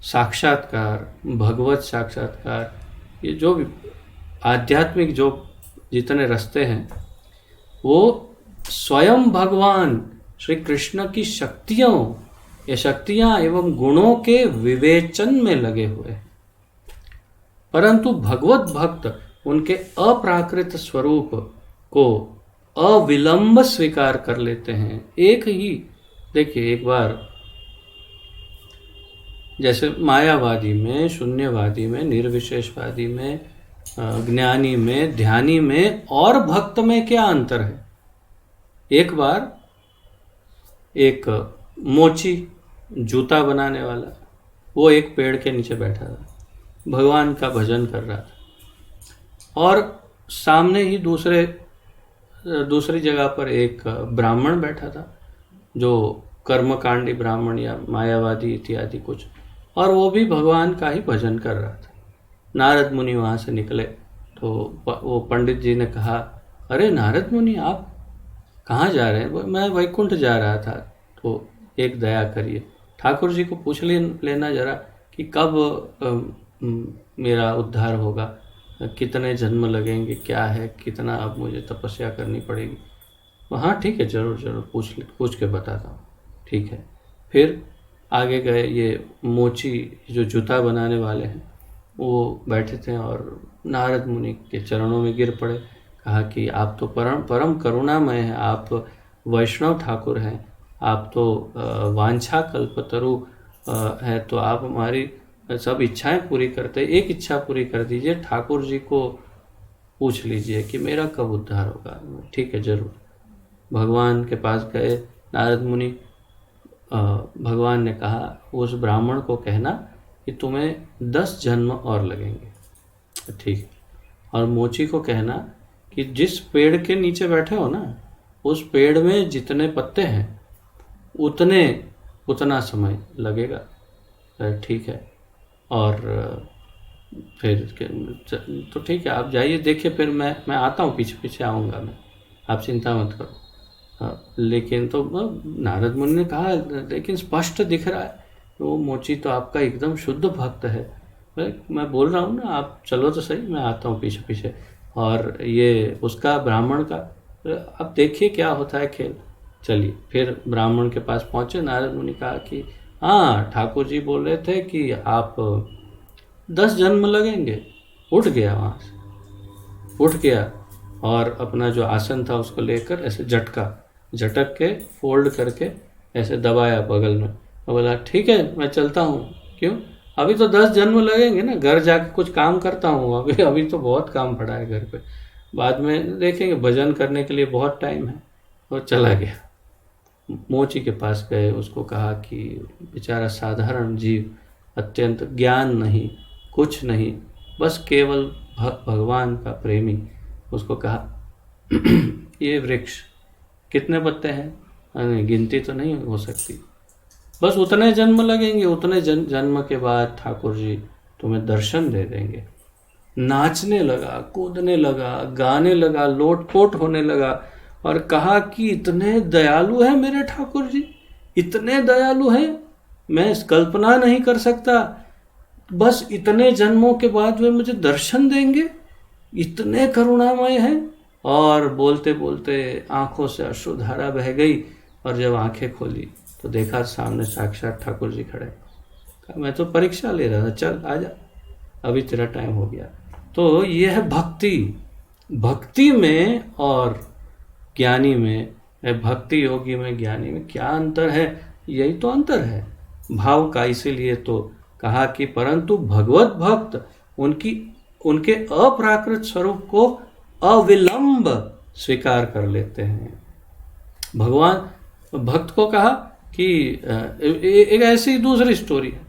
साक्षात्कार, भगवत साक्षात्कार, ये जो भी आध्यात्मिक जो जितने रास्ते हैं, वो स्वयं भगवान श्री कृष्ण की शक्तियां एवं गुणों के विवेचन में लगे हुए हैं। परंतु भगवत भक्त उनके अप्राकृत स्वरूप को अविलंब स्वीकार कर लेते हैं। एक ही देखिए, एक बार जैसे मायावादी में, शून्यवादी में, निर्विशेषवादी में, ज्ञानी में, ध्यानी में और भक्त में क्या अंतर है। एक बार एक मोची जूता बनाने वाला, वो एक पेड़ के नीचे बैठा था, भगवान का भजन कर रहा था, और सामने ही दूसरी जगह पर एक ब्राह्मण बैठा था, जो कर्मकांडी ब्राह्मण या मायावादी इत्यादि कुछ, और वो भी भगवान का ही भजन कर रहा था। नारद मुनि वहाँ से निकले तो वो पंडित जी ने कहा, अरे नारद मुनि, आप कहाँ जा रहे हैं? मैं वैकुंठ जा रहा था। तो एक दया करिए, ठाकुर जी को पूछ लेना जरा कि कब मेरा उद्धार होगा, कितने जन्म लगेंगे, क्या है, कितना अब मुझे तपस्या करनी पड़ेगी। हाँ ठीक है, ज़रूर ज़रूर पूछ के बताता हूँ। ठीक है। फिर आगे गए। ये मोची जो जूता बनाने वाले हैं वो बैठे थे और नारद मुनि के चरणों में गिर पड़े। कहा कि आप तो परम परम करुणामय हैं, आप वैष्णव ठाकुर हैं, आप तो वांछा कल्पतरु है, तो आप हमारी सब इच्छाएं पूरी करते, एक इच्छा पूरी कर दीजिए, ठाकुर जी को पूछ लीजिए कि मेरा कब उद्धार होगा। ठीक है, जरूर। भगवान के पास गए नारद मुनि। भगवान ने कहा उस ब्राह्मण को कहना कि तुम्हें 10 जन्म और लगेंगे। ठीक। और मोची को कहना कि जिस पेड़ के नीचे बैठे हो ना, उस पेड़ में जितने पत्ते हैं उतना समय लगेगा। ठीक है। और फिर तो ठीक है, आप जाइए, देखिए, फिर मैं आता हूँ, पीछे पीछे आऊँगा मैं, आप चिंता मत करो। लेकिन तो नारद मुनि ने कहा लेकिन स्पष्ट दिख रहा है वो मोची तो आपका एकदम शुद्ध भक्त है। मैं बोल रहा हूँ ना, आप चलो तो सही, मैं आता हूँ पीछे पीछे। और ये उसका ब्राह्मण का अब देखिए क्या होता है खेल। चलिए, फिर ब्राह्मण के पास पहुँचे। नारद मुनि कहा कि हाँ, ठाकुर जी बोल रहे थे कि आप 10 जन्म लगेंगे। उठ गया, वहाँ से उठ गया और अपना जो आसन था उसको लेकर ऐसे झटक के फोल्ड करके ऐसे दबाया बगल में और बोला ठीक है, मैं चलता हूँ। क्यों? अभी तो 10 जन्म लगेंगे ना, घर जाके कुछ काम करता हूँ, अभी तो बहुत काम पड़ा है घर पे, बाद में देखेंगे, भजन करने के लिए बहुत टाइम है। और चला गया। मोची के पास गए, उसको कहा कि बेचारा साधारण जीव, अत्यंत ज्ञान नहीं, कुछ नहीं, बस केवल भगवान का प्रेमी। उसको कहा ये वृक्ष कितने पत्ते हैं, गिनती तो नहीं हो सकती, बस उतने जन्म लगेंगे, उतने जन्म के बाद ठाकुर जी तुम्हें दर्शन दे देंगे। नाचने लगा, कूदने लगा, गाने लगा, लोटपोट होने लगा और कहा कि इतने दयालु हैं मेरे ठाकुर जी, इतने दयालु हैं, मैं कल्पना नहीं कर सकता, बस इतने जन्मों के बाद वे मुझे दर्शन देंगे, इतने करुणामय हैं। और बोलते बोलते आंखों से अश्रुधारा बह गई और जब आंखें खोली तो देखा सामने साक्षात ठाकुर जी खड़े। कहा मैं तो परीक्षा ले रहा था, चल आजा, अभी तेरा टाइम हो गया। तो यह है भक्ति में और ज्ञानी में, भक्ति योगी में, ज्ञानी में क्या अंतर है? यही तो अंतर है भाव का। इसीलिए तो कहा कि परंतु भगवत भक्त उनके अप्राकृत स्वरूप को अविलंब स्वीकार कर लेते हैं। भगवान भक्त को कहा कि एक ऐसी दूसरी स्टोरी है,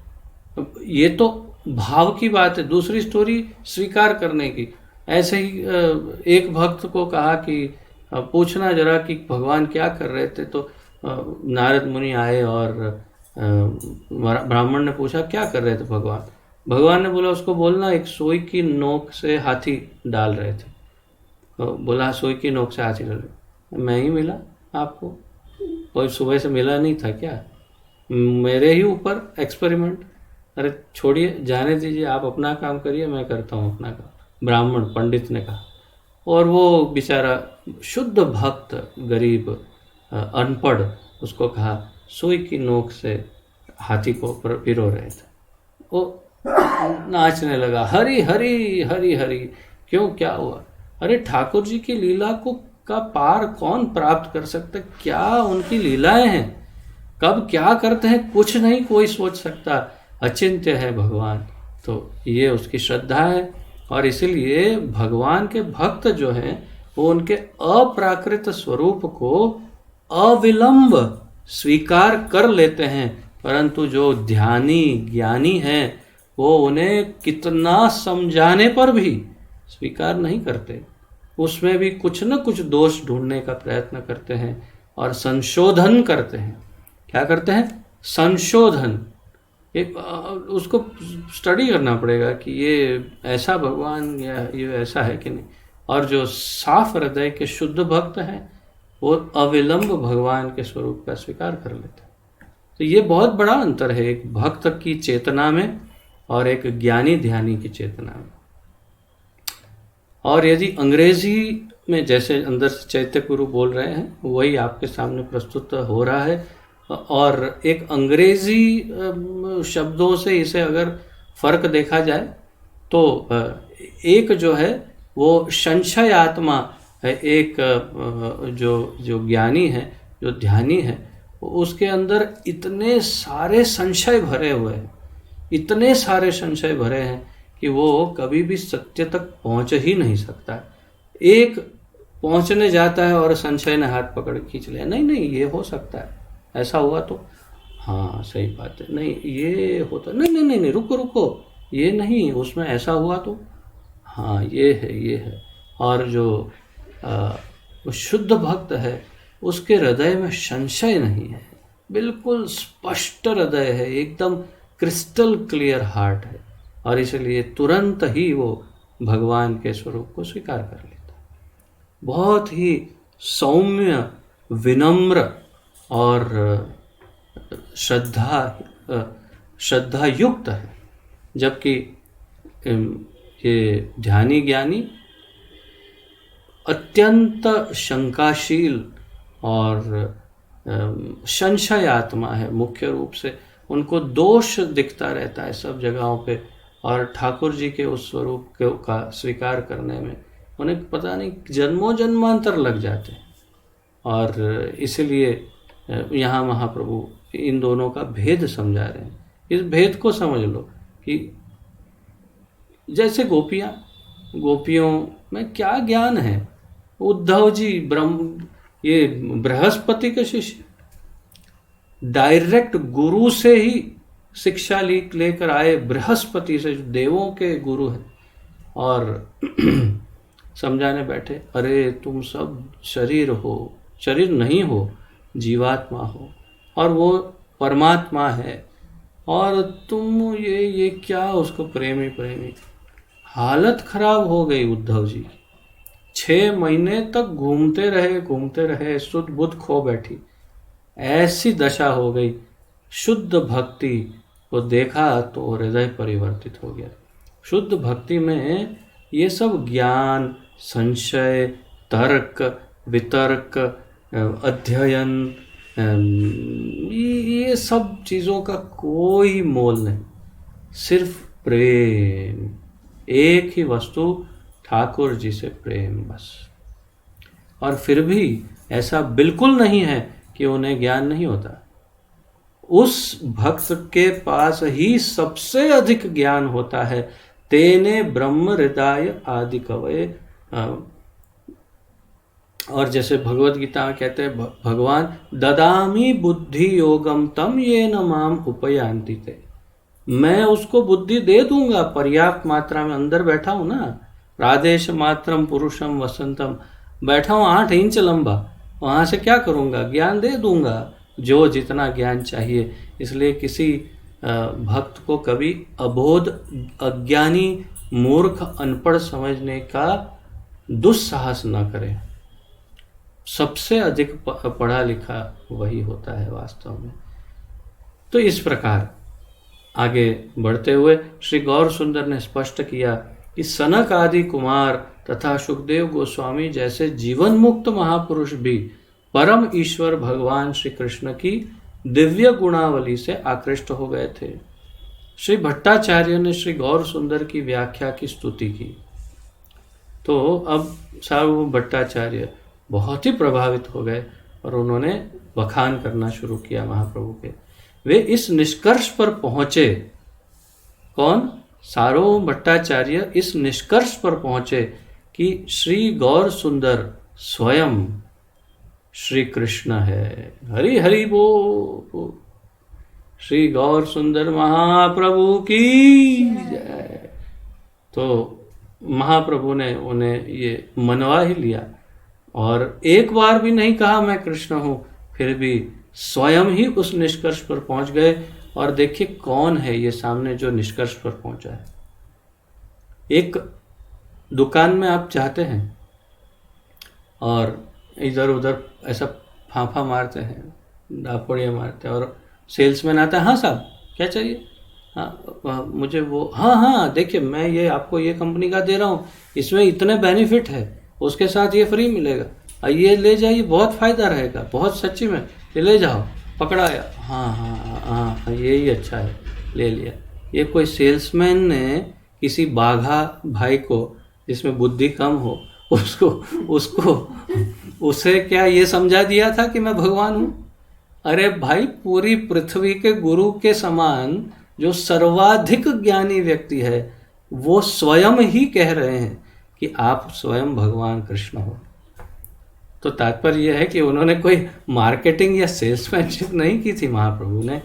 ये तो भाव की बात है, दूसरी स्टोरी स्वीकार करने की। ऐसे ही एक भक्त को कहा कि पूछना जरा कि भगवान क्या कर रहे थे। तो नारद मुनि आए और ब्राह्मण ने पूछा क्या कर रहे थे भगवान। भगवान ने बोला उसको बोलना एक सुई की नोक से हाथी डाल रहे थे। तो बोला सुई की नोक से हाथी डाल रहे, मैं ही मिला आपको, कोई सुबह से मिला नहीं था क्या? मेरे ही ऊपर एक्सपेरिमेंट। अरे छोड़िए, जाने दीजिए, आप अपना काम करिए, मैं करता हूँ अपना काम, ब्राह्मण पंडित ने कहा। और वो बेचारा शुद्ध भक्त गरीब अनपढ़, उसको कहा सुई की नोक से हाथी को पिरो रहे थे। वो नाचने लगा, हरी हरी हरी हरी। क्यों, क्या हुआ? अरे ठाकुर जी की लीला को का पार कौन प्राप्त कर सकता? क्या उनकी लीलाएं हैं, कब क्या करते हैं कुछ नहीं कोई सोच सकता, अचिंत्य है भगवान। तो ये उसकी श्रद्धा है। और इसीलिए भगवान के भक्त जो हैं वो उनके अप्राकृत स्वरूप को अविलंब स्वीकार कर लेते हैं। परंतु जो ध्यानी ज्ञानी हैं वो उन्हें कितना समझाने पर भी स्वीकार नहीं करते, उसमें भी कुछ न कुछ दोष ढूंढने का प्रयत्न करते हैं और संशोधन करते हैं। क्या करते हैं? संशोधन। एक उसको स्टडी करना पड़ेगा कि ये ऐसा भगवान या ये ऐसा है कि नहीं। और जो साफ हृदय के शुद्ध भक्त हैं वो अविलंब भगवान के स्वरूप का स्वीकार कर लेते हैं। तो ये बहुत बड़ा अंतर है एक भक्त की चेतना में और एक ज्ञानी ध्यानी की चेतना में। और यदि अंग्रेजी में जैसे अंदर से चैत्य गुरु बोल रहे हैं वही आपके सामने प्रस्तुत हो रहा है, और एक अंग्रेजी शब्दों से इसे अगर फर्क देखा जाए तो एक जो है वो संशय आत्मा है, एक जो जो ज्ञानी है, जो ध्यानी है, उसके अंदर इतने सारे संशय भरे हुए हैं, इतने सारे संशय भरे हैं कि वो कभी भी सत्य तक पहुंच ही नहीं सकता। एक पहुंचने जाता है और संशय ने हाथ पकड़ खींच लिया, नहीं नहीं ये हो सकता है, ऐसा हुआ तो हाँ सही बात है, नहीं ये होता, नहीं नहीं नहीं नहीं रुको रुको, ये नहीं, उसमें ऐसा हुआ तो हाँ ये है ये है। और जो वो शुद्ध भक्त है उसके हृदय में संशय नहीं है, बिल्कुल स्पष्ट हृदय है, एकदम क्रिस्टल क्लियर हार्ट है, और इसलिए तुरंत ही वो भगवान के स्वरूप को स्वीकार कर लेता है। बहुत ही सौम्य, विनम्र और श्रद्धा युक्त है। जबकि ये ध्यानी ज्ञानी अत्यंत शंकाशील और संशय आत्मा है, मुख्य रूप से उनको दोष दिखता रहता है सब जगहों पे, और ठाकुर जी के उस स्वरूप का स्वीकार करने में उन्हें पता नहीं जन्मों जन्मांतर लग जाते हैं। और इसलिए यहाँ महाप्रभु इन दोनों का भेद समझा रहे हैं। इस भेद को समझ लो कि जैसे गोपियों में क्या ज्ञान है, उद्धव जी ये बृहस्पति के शिष्य, डायरेक्ट गुरु से ही शिक्षा लेकर आए, बृहस्पति से जो देवों के गुरु हैं, और समझाने बैठे अरे तुम सब शरीर हो, शरीर नहीं हो, जीवात्मा हो, और वो परमात्मा है, और तुम ये क्या उसको प्रेमी। हालत खराब हो गई उद्धव जी, 6 महीने तक घूमते रहे, शुद्ध बुद्ध खो बैठी, ऐसी दशा हो गई। शुद्ध भक्ति को देखा तो हृदय परिवर्तित हो गया। शुद्ध भक्ति में ये सब ज्ञान, संशय, तर्क, वितर्क, अध्ययन, ये सब चीज़ों का कोई मोल नहीं, सिर्फ प्रेम, एक ही वस्तु ठाकुर जी से प्रेम बस। और फिर भी ऐसा बिल्कुल नहीं है कि उन्हें ज्ञान नहीं होता। उस भक्त के पास ही सबसे अधिक ज्ञान होता है। तेने ब्रह्म हृदय आदि कवये, और जैसे भगवत गीता में कहते हैं भगवान, ददामी बुद्धि योगम तम ये न माम उपयांति ते, मैं उसको बुद्धि दे दूंगा पर्याप्त मात्रा में। अंदर बैठा हूं ना, राधेश मात्रम पुरुषम वसंतम, बैठा हूं 8 इंच लंबा, वहां से क्या करूंगा, ज्ञान दे दूंगा जो जितना ज्ञान चाहिए। इसलिए किसी भक्त को कभी अबोध, अज्ञानी, मूर्ख, अनपढ़ समझने का दुस्साहस न करें। सबसे अधिक पढ़ा लिखा वही होता है वास्तव में। तो इस प्रकार आगे बढ़ते हुए श्री गौर सुंदर ने स्पष्ट किया कि सनक आदि कुमार तथा सुखदेव गोस्वामी जैसे जीवन मुक्त महापुरुष भी परम ईश्वर भगवान श्री कृष्ण की दिव्य गुणावली से आकृष्ट हो गए थे। श्री भट्टाचार्य ने श्री गौर सुंदर की व्याख्या की स्तुति की, तो अब सार्वभौम भट्टाचार्य बहुत ही प्रभावित हो गए और उन्होंने बखान करना शुरू किया महाप्रभु के। वे इस निष्कर्ष पर पहुंचे, कौन? सार्वभौम भट्टाचार्य इस निष्कर्ष पर पहुंचे कि श्री गौर सुंदर स्वयं श्री कृष्ण है। हरि हरि बोल, श्री गौर सुंदर महाप्रभु की जय। तो महाप्रभु ने उन्हें ये मनवा ही लिया, और एक बार भी नहीं कहा मैं कृष्ण हूं, फिर भी स्वयं ही उस निष्कर्ष पर पहुंच गए। और देखिए कौन है ये सामने जो निष्कर्ष पर पहुंचा है। एक दुकान में आप चाहते हैं और इधर उधर ऐसा फांफा मारते हैं, दापड़ियाँ मारते हैं, और सेल्समैन आता है, हाँ साहब क्या चाहिए, मुझे वो, हाँ हाँ देखिए मैं ये आपको ये कंपनी का दे रहा हूँ, इसमें इतने बेनिफिट है, उसके साथ ये फ्री मिलेगा, ये ले जाइए, बहुत फ़ायदा रहेगा, बहुत सच्ची में, ये ले जाओ। पकड़ाया, हाँ हाँ हाँ हाँ हाँ, यही अच्छा है, ले लिया। ये कोई सेल्समैन ने किसी बाघा भाई को जिसमें बुद्धि कम हो, उसको उसको उसे क्या ये समझा दिया था कि मैं भगवान हूँ? अरे भाई, पूरी पृथ्वी के गुरु के समान जो सर्वाधिक ज्ञानी व्यक्ति है, वो स्वयं ही कह रहे हैं कि आप स्वयं भगवान कृष्ण हो। तो तात्पर्य यह है कि उन्होंने कोई मार्केटिंग या सेल्समैनशिप नहीं की थी महाप्रभु ने।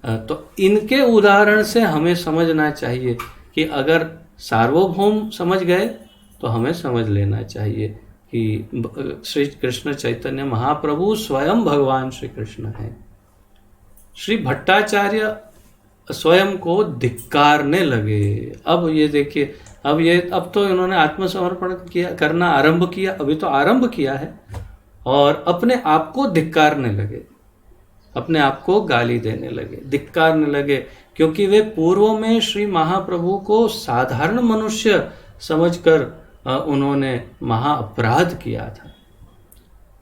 तो इनके उदाहरण से हमें समझना चाहिए कि अगर सार्वभौम समझ गए तो हमें समझ लेना चाहिए कि श्री कृष्ण चैतन्य महाप्रभु स्वयं भगवान श्री कृष्ण हैं। श्री भट्टाचार्य स्वयं को धिक्कारने लगे। अब ये देखिए, अब तो इन्होंने आत्मसमर्पण करना आरंभ किया, अभी तो आरंभ किया है, और अपने आप को धिक्कारने लगे, अपने आप को गाली देने लगे, धिक्कारने लगे, क्योंकि वे पूर्व में श्री महाप्रभु को साधारण मनुष्य समझकर उन्होंने महा अपराध किया था।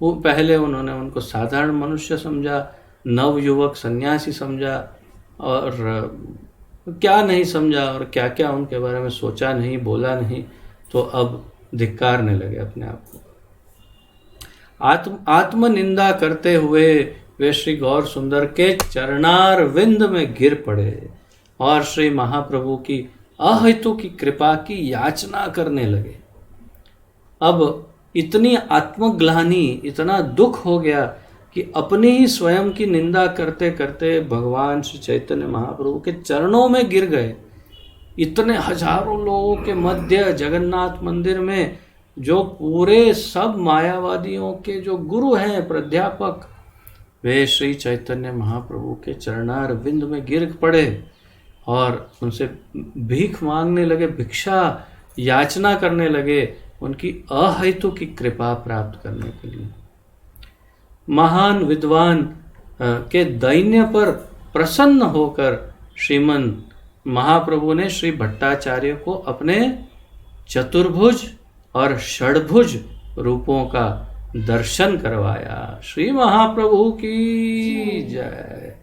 वो पहले उन्होंने उनको साधारण मनुष्य समझा, नवयुवक सन्यासी समझा, और क्या नहीं समझा, और क्या क्या उनके बारे में सोचा नहीं, बोला नहीं। तो अब धिक्कारने लगे अपने आप को। आत्म निंदा करते हुए वे श्री गौर सुंदर के चरणार विंद में गिर पड़े और श्री महाप्रभु की अहेतु की कृपा की याचना करने लगे। अब इतनी आत्मग्लानि, इतना दुख हो गया कि अपनी ही स्वयं की निंदा करते करते भगवान श्री चैतन्य महाप्रभु के चरणों में गिर गए। इतने हजारों लोगों के मध्य जगन्नाथ मंदिर में जो पूरे सब मायावादियों के जो गुरु हैं, प्राध्यापक, वे श्री चैतन्य महाप्रभु के चरणार विंद में गिर पड़े और उनसे भीख मांगने लगे, भिक्षा याचना करने लगे, उनकी अहेतु की कृपा प्राप्त करने के लिए। महान विद्वान के दैन्य पर प्रसन्न होकर श्रीमन महाप्रभु ने श्री भट्टाचार्य को अपने चतुर्भुज और षड्भुज रूपों का दर्शन करवाया। श्री महाप्रभु की जय।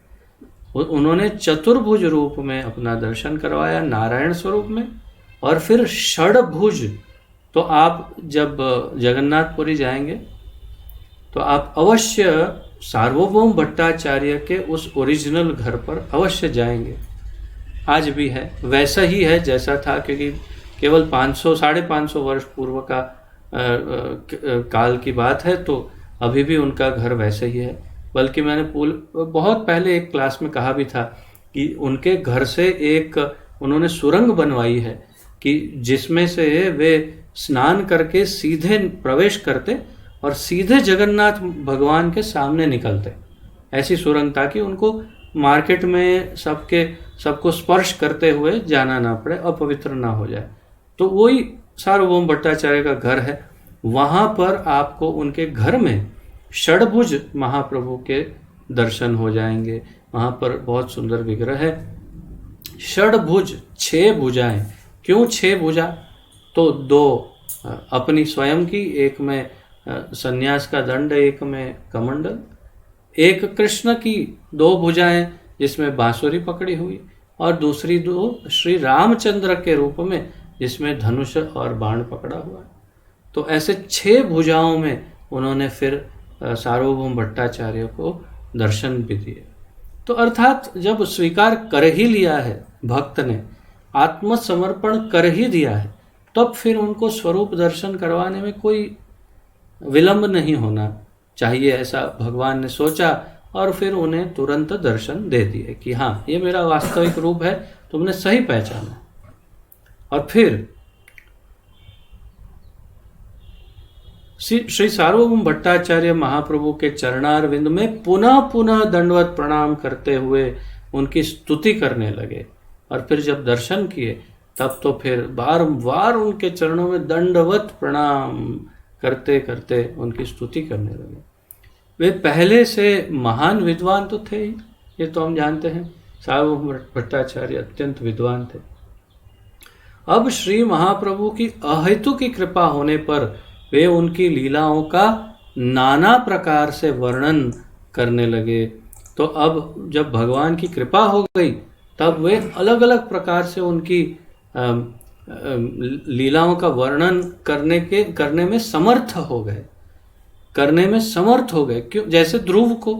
उन्होंने चतुर्भुज रूप में अपना दर्शन करवाया, नारायण स्वरूप में, और फिर षड्भुज। तो आप जब जगन्नाथपुरी जाएंगे तो आप अवश्य सार्वभौम भट्टाचार्य के उस ओरिजिनल घर पर अवश्य जाएंगे। आज भी है, वैसा ही है जैसा था, क्योंकि केवल 500-550 वर्ष पूर्व का काल की बात है, तो अभी भी उनका घर वैसे ही है। बल्कि मैंने बहुत पहले एक क्लास में कहा भी था कि उनके घर से एक उन्होंने सुरंग बनवाई है कि जिसमें से वे स्नान करके सीधे प्रवेश करते और सीधे जगन्नाथ भगवान के सामने निकलते। ऐसी सुरंग, ताकि उनको मार्केट में सबको स्पर्श करते हुए जाना ना पड़े, अपवित्र ना हो जाए। तो वही सार्वभौम भट्टाचार्य का घर है। वहाँ पर आपको उनके घर में षड्भुज महाप्रभु के दर्शन हो जाएंगे। वहाँ पर बहुत सुंदर विग्रह है। षड्भुज, 6 भुजाएं। क्यों 6 भुजा? तो 2 अपनी स्वयं की, एक में सन्यास का दंड, एक में कमंडल। एक कृष्ण की 2 भुजाएं जिसमें बांसुरी पकड़ी हुई, और दूसरी 2 श्री रामचंद्र के रूप में जिसमें धनुष और बाण पकड़ा हुआ है। तो ऐसे 6 भुजाओं में उन्होंने फिर सार्वभौम भट्टाचार्य को दर्शन भी दिए। तो अर्थात जब स्वीकार कर ही लिया है भक्त ने, आत्मसमर्पण कर ही दिया है, तब फिर उनको स्वरूप दर्शन करवाने में कोई विलंब नहीं होना चाहिए, ऐसा भगवान ने सोचा, और फिर उन्हें तुरंत दर्शन दे दिए कि हाँ, ये मेरा वास्तविक रूप है, तुमने सही पहचाना। और फिर श्री सार्वभौम भट्टाचार्य महाप्रभु के चरणारविंद में पुनः पुनः दंडवत प्रणाम करते हुए उनकी स्तुति करने लगे। और फिर जब दर्शन किए तब तो फिर बारंबार उनके चरणों में दंडवत प्रणाम करते करते उनकी स्तुति करने लगे। वे पहले से महान विद्वान तो थे ही, ये तो हम जानते हैं, सार्वभौम भट्टाचार्य अत्यंत विद्वान थे। अब श्री महाप्रभु की अहेतु की कृपा होने पर वे उनकी लीलाओं का नाना प्रकार से वर्णन करने लगे। तो अब जब भगवान की कृपा हो गई तब वे अलग अलग प्रकार से उनकी लीलाओं का वर्णन करने में समर्थ हो गए, क्यों? जैसे ध्रुव को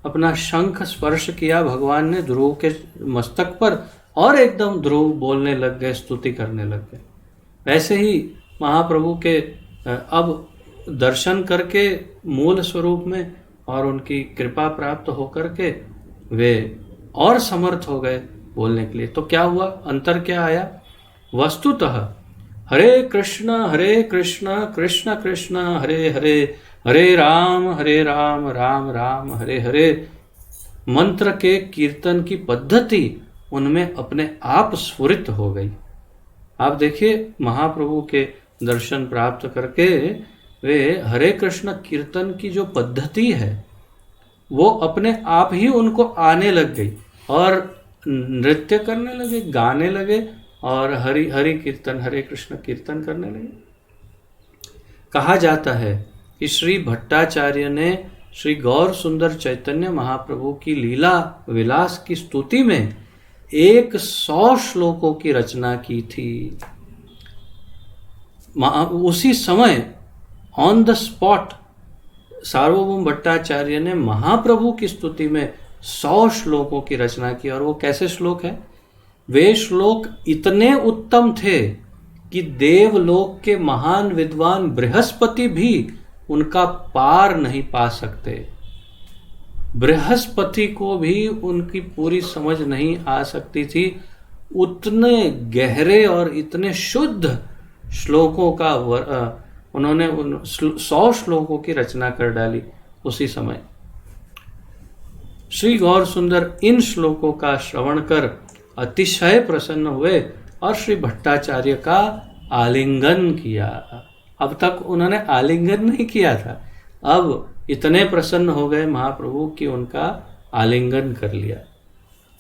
अपना शंख स्पर्श किया भगवान ने ध्रुव के मस्तक पर और एकदम ध्रुव बोलने लग गए, स्तुति करने लग गए। वैसे ही महाप्रभु के अब दर्शन करके मूल स्वरूप में और उनकी कृपा प्राप्त होकर के वे और समर्थ हो गए बोलने के लिए। तो क्या हुआ, अंतर क्या आया? वस्तुतः हरे कृष्ण कृष्ण कृष्ण हरे हरे, हरे राम राम राम हरे हरे मंत्र के कीर्तन की पद्धति उनमें अपने आप स्फुरित हो गई। आप देखिए, महाप्रभु के दर्शन प्राप्त करके वे हरे कृष्ण कीर्तन की जो पद्धति है वो अपने आप ही उनको आने लग गई और नृत्य करने लगे, गाने लगे और हरि हरि कीर्तन, हरे कृष्ण कीर्तन करने लगे। कहा जाता है कि श्री भट्टाचार्य ने श्री गौर सुंदर चैतन्य महाप्रभु की लीला विलास की स्तुति में 100 श्लोकों की रचना की थी। उसी समय ऑन द स्पॉट सार्वभौम भट्टाचार्य ने महाप्रभु की स्तुति में 100 श्लोकों की रचना की। और वो कैसे श्लोक है? वे श्लोक इतने उत्तम थे कि देवलोक के महान विद्वान बृहस्पति भी उनका पार नहीं पा सकते। बृहस्पति को भी उनकी पूरी समझ नहीं आ सकती थी। उतने गहरे और इतने शुद्ध श्लोकों का उन्होंने 100 श्लोकों की रचना कर डाली उसी समय। श्री गौर सुंदर इन श्लोकों का श्रवण कर अतिशय प्रसन्न हुए और श्री भट्टाचार्य का आलिंगन किया। अब तक उन्होंने आलिंगन नहीं किया था, अब इतने प्रसन्न हो गए महाप्रभु कि उनका आलिंगन कर लिया।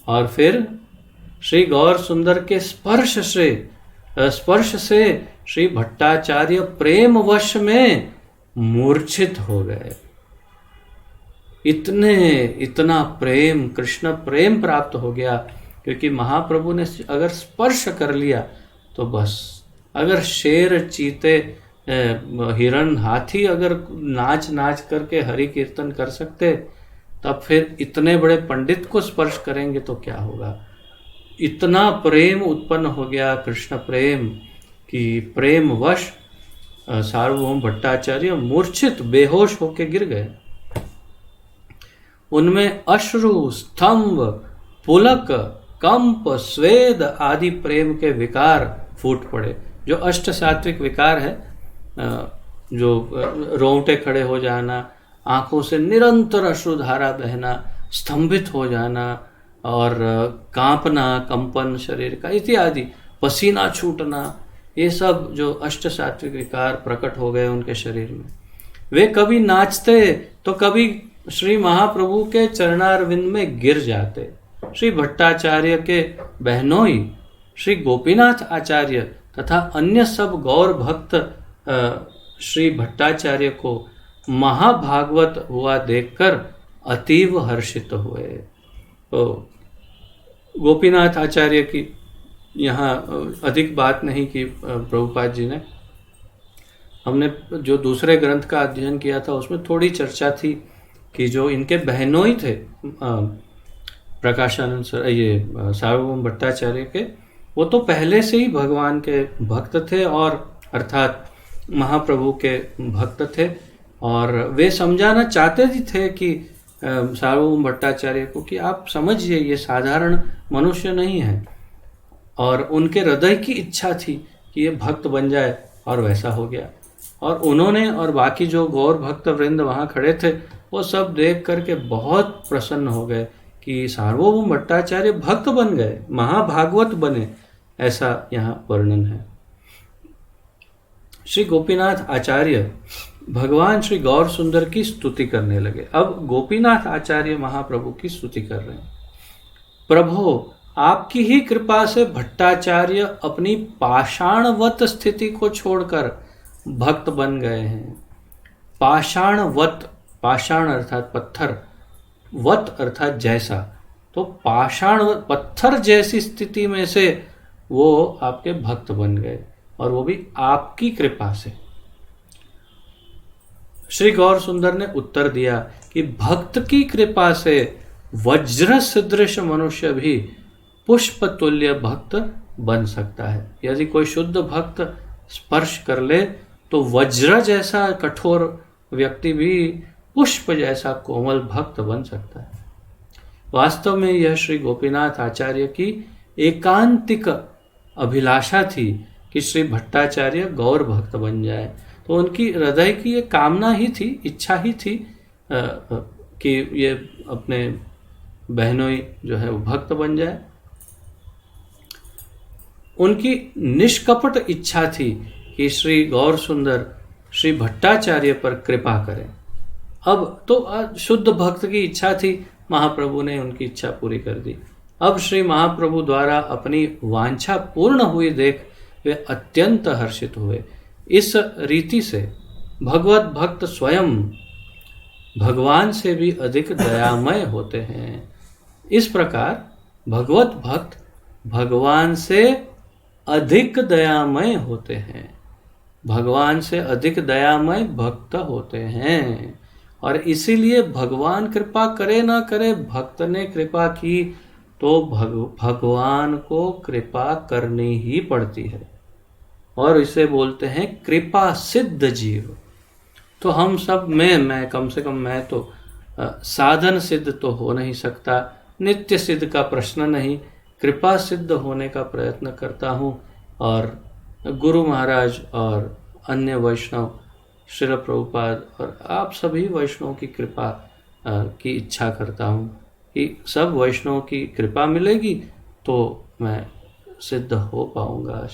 और फिर श्री गौर सुंदर के स्पर्श से श्री भट्टाचार्य प्रेमवश में मूर्छित हो गए। इतना प्रेम, कृष्ण प्रेम प्राप्त हो गया, क्योंकि महाप्रभु ने अगर स्पर्श कर लिया तो बस, अगर शेर, चीते, हिरण, हाथी अगर नाच करके हरि कीर्तन कर सकते, तब फिर इतने बड़े पंडित को स्पर्श करेंगे तो क्या होगा। इतना प्रेम उत्पन्न हो गया, कृष्ण प्रेम, कि प्रेमवश सार्वभौम भट्टाचार्य मूर्छित, बेहोश होके गिर गए। उनमें अश्रु, स्तंभ, पुलक, कंप, स्वेद आदि प्रेम के विकार फूट पड़े। जो अष्ट सात्विक विकार है, जो रोंगटे खड़े हो जाना, आंखों से निरंतर अश्रुधारा बहना, स्तंभित हो जाना और कांपना, कंपन शरीर का इत्यादि, पसीना छूटना, ये सब जो अष्ट सात्विक विकार प्रकट हो गए उनके शरीर में। वे कभी नाचते तो कभी श्री महाप्रभु के चरणारविंद में गिर जाते। श्री भट्टाचार्य के बहनोई श्री गोपीनाथ आचार्य तथा अन्य सब गौर भक्त श्री भट्टाचार्य को महाभागवत हुआ देखकर अतीव हर्षित हुए। तो गोपीनाथ आचार्य की यहाँ अधिक बात नहीं की प्रभुपाद जी ने। हमने जो दूसरे ग्रंथ का अध्ययन किया था उसमें थोड़ी चर्चा थी कि जो इनके बहनोई थे प्रकाशानंद सर, ये सार्वभौम भट्टाचार्य के, वो तो पहले से ही भगवान के भक्त थे और अर्थात महाप्रभु के भक्त थे, और वे समझाना चाहते भी थे कि सार्वभौम भट्टाचार्य को कि आप समझिए ये साधारण मनुष्य नहीं है, और उनके हृदय की इच्छा थी कि ये भक्त बन जाए, और वैसा हो गया। और उन्होंने और बाकी जो गौर भक्त वृंद वहाँ खड़े थे वो सब देख करके बहुत प्रसन्न हो गए कि सार्वभौम भट्टाचार्य भक्त बन गए, महाभागवत बने, ऐसा यहाँ वर्णन है। श्री गोपीनाथ आचार्य भगवान श्री गौर सुंदर की स्तुति करने लगे। अब गोपीनाथ आचार्य महाप्रभु की स्तुति कर रहे हैं। प्रभो, आपकी ही कृपा से भट्टाचार्य अपनी पाषाणवत स्थिति को छोड़कर भक्त बन गए हैं। पाषाणवत, पाषाण अर्थात पत्थर, वत अर्थात जैसा, तो पाषाण पत्थर जैसी स्थिति में से वो आपके भक्त बन गए, और वो भी आपकी कृपा से। श्री गौर सुंदर ने उत्तर दिया कि भक्त की कृपा से वज्र सदृश मनुष्य भी पुष्प तुल्य भक्त बन सकता है। यदि कोई शुद्ध भक्त स्पर्श कर ले तो वज्र जैसा कठोर व्यक्ति भी पुष्प जैसा कोमल भक्त बन सकता है। वास्तव में यह श्री गोपीनाथ आचार्य की एकांतिक अभिलाषा थी कि श्री भट्टाचार्य गौर भक्त बन जाए। तो उनकी हृदय की ये कामना ही थी, इच्छा ही थी कि ये अपने बहनोई जो है वो भक्त बन जाए। उनकी निष्कपट इच्छा थी कि श्री गौर सुंदर श्री भट्टाचार्य पर कृपा करें। अब तो शुद्ध भक्त की इच्छा थी, महाप्रभु ने उनकी इच्छा पूरी कर दी। अब श्री महाप्रभु द्वारा अपनी वांछा पूर्ण हुई देख वे अत्यंत हर्षित हुए। इस रीति से भगवत भक्त स्वयं भगवान से भी अधिक दयामय होते हैं। इस प्रकार भगवत भक्त भगवान से अधिक दयामय होते हैं, भगवान से अधिक दयामय भक्त होते हैं। और इसीलिए भगवान कृपा करे ना करे, भक्त ने कृपा की तो भगवान को कृपा करनी ही पड़ती है, और इसे बोलते हैं कृपा सिद्ध जीव। तो हम सब, मैं कम से कम मैं तो साधन सिद्ध तो हो नहीं सकता, नित्य सिद्ध का प्रश्न नहीं, कृपा सिद्ध होने का प्रयत्न करता हूँ। और गुरु महाराज और अन्य वैष्णव, श्रील प्रभुपाद और आप सभी वैष्णव की कृपा की इच्छा करता हूँ कि सब वैष्णव की कृपा मिलेगी तो मैं सिद्ध हो पाऊँगा।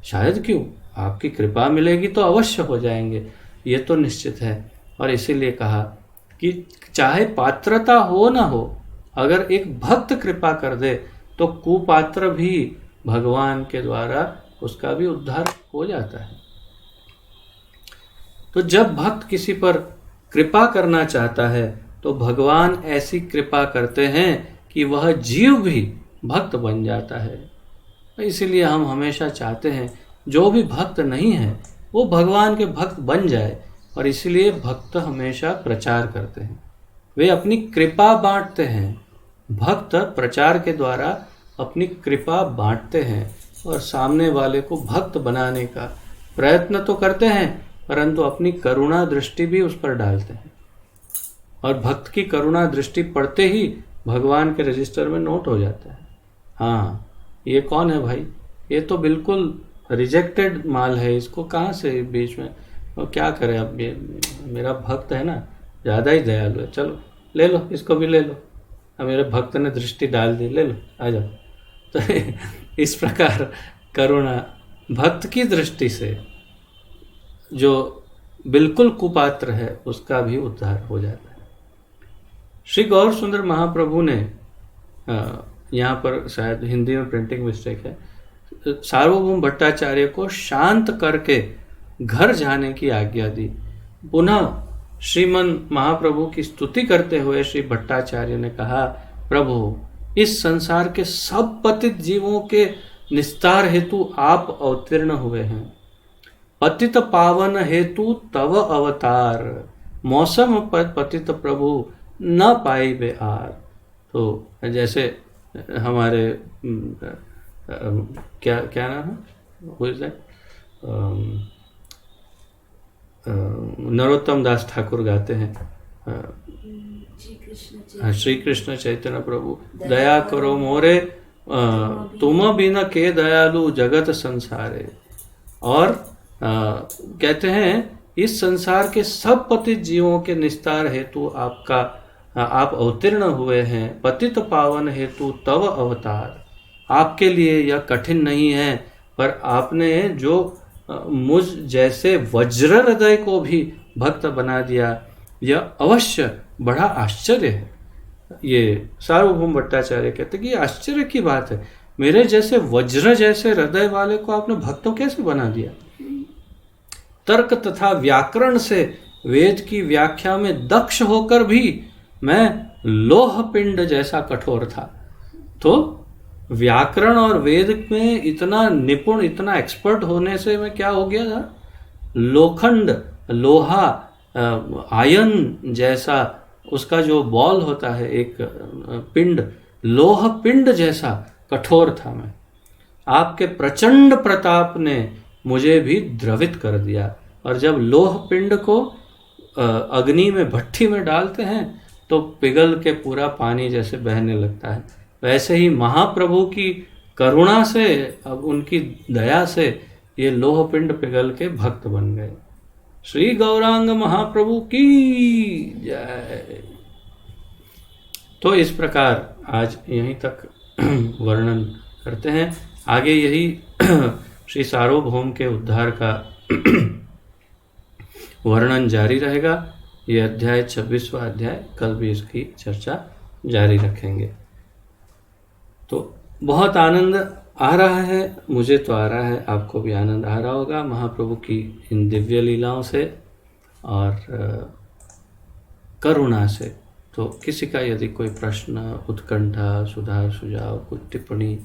शायद क्यों, आपकी कृपा मिलेगी तो अवश्य हो जाएंगे, ये तो निश्चित है। और इसीलिए कहा कि चाहे पात्रता हो ना हो, अगर एक भक्त कृपा कर दे तो कुपात्र भी भगवान के द्वारा उसका भी उद्धार हो जाता है। तो जब भक्त किसी पर कृपा करना चाहता है तो भगवान ऐसी कृपा करते हैं कि वह जीव भी भक्त बन जाता है। इसीलिए हम हमेशा चाहते हैं जो भी भक्त नहीं है वो भगवान के भक्त बन जाए, और इसीलिए भक्त हमेशा प्रचार करते हैं, वे अपनी कृपा बांटते हैं। भक्त प्रचार के द्वारा अपनी कृपा बांटते हैं और सामने वाले को भक्त बनाने का प्रयत्न तो करते हैं, परंतु अपनी करुणा दृष्टि भी उस पर डालते हैं। और भक्त की करुणा दृष्टि पड़ते ही भगवान के रजिस्टर में नोट हो जाता है। हाँ, ये कौन है भाई, ये तो बिल्कुल रिजेक्टेड माल है, इसको कहाँ से बीच में, और क्या करें, अब ये मेरा भक्त है ना, ज़्यादा ही दयालु है, चलो ले लो, इसको भी ले लो, अब मेरे भक्त ने दृष्टि डाल दी, ले लो, आ जाओ। तो इस प्रकार करुणा भक्त की दृष्टि से जो बिल्कुल कुपात्र है उसका भी उद्धार हो जाता है। श्री गौर सुंदर महाप्रभु ने यहाँ पर शायद हिंदी में प्रिंटिंग मिस्टेक है, सार्वभौम भट्टाचार्य को शांत करके घर जाने की आज्ञा दी। पुनः श्रीमन महाप्रभु की स्तुति करते हुए श्री भट्टाचार्य ने कहा, प्रभु, इस संसार के सब पतित जीवों के निस्तार हेतु आप अवतीर्ण हुए हैं। पतित पावन हेतु तव अवतार, मौसम पतित प्रभु न पाई बे आर। तो जैसे हमारे क्या नाम है, नरोत्तम दास ठाकुर गाते हैं, श्री कृष्ण चैतन्य प्रभु दया करो मोरे, तुम बिना के दयालु जगत संसारे। और कहते हैं इस संसार के सब पतित जीवों के निस्तार हेतु आप अवतीर्ण हुए हैं। पतित पावन हेतु तव अवतार, आपके लिए यह कठिन नहीं है, पर आपने जो मुझ जैसे वज्र हृदय को भी भक्त बना दिया, यह अवश्य बड़ा आश्चर्य है। ये सार्वभौम भट्टाचार्य कहते कि ये आश्चर्य की बात है, मेरे जैसे वज्र जैसे हृदय वाले को आपने भक्तों कैसे बना दिया। तर्क तथा व्याकरण से वेद की व्याख्या में दक्ष होकर भी मैं लोह पिंड जैसा कठोर था। तो व्याकरण और वेद में इतना निपुण, इतना एक्सपर्ट होने से मैं क्या हो गया था, लोखंड, लोहा, आयन जैसा उसका जो बॉल होता है, एक पिंड, लोह पिंड जैसा कठोर था मैं। आपके प्रचंड प्रताप ने मुझे भी द्रवित कर दिया। और जब लोह पिंड को अग्नि में, भट्ठी में डालते हैं तो पिघल के पूरा पानी जैसे बहने लगता है, वैसे ही महाप्रभु की करुणा से, अब उनकी दया से ये लोह पिंड पिघल के भक्त बन गए। श्री गौरांग महाप्रभु की जय। तो इस प्रकार आज यहीं तक वर्णन करते हैं। आगे यही श्री सार्वभौम के उद्धार का वर्णन जारी रहेगा। ये अध्याय 26वां अध्याय, कल भी इसकी चर्चा जारी रखेंगे। तो बहुत आनंद आ रहा है, मुझे तो आ रहा है, आपको भी आनंद आ रहा होगा महाप्रभु की इन दिव्य लीलाओं से और करुणा से। तो किसी का यदि कोई प्रश्न, उत्कंठा, सुधार, सुझाव, कुछ टिप्पणी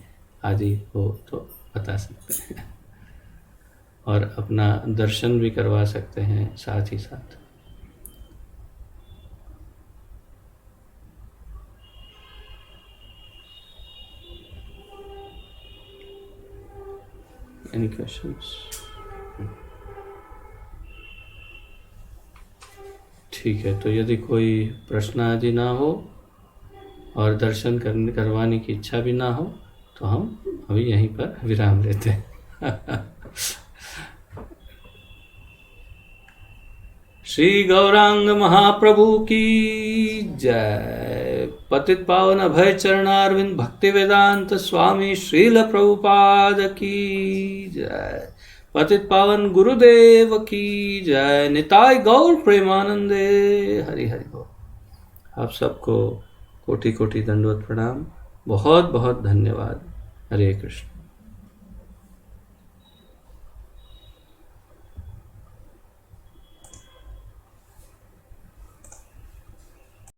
आदि हो तो बता सकते हैं और अपना दर्शन भी करवा सकते हैं साथ ही साथ। Any questions? ठीक है, तो यदि कोई प्रश्न आदि ना हो और दर्शन करवाने की इच्छा भी ना हो तो हम अभी यहीं पर विराम लेते हैं। श्री गौरांग महाप्रभु की जय। पतित पावन अभय चरणारविंद भक्ति वेदांत स्वामी श्रील प्रभुपाद की जय। पतित पावन गुरुदेव की जय। निताय गौर प्रेमानंदे। हरि हरि बोल। आप सबको कोटि कोटि दंडवत प्रणाम। बहुत बहुत धन्यवाद। हरे कृष्ण।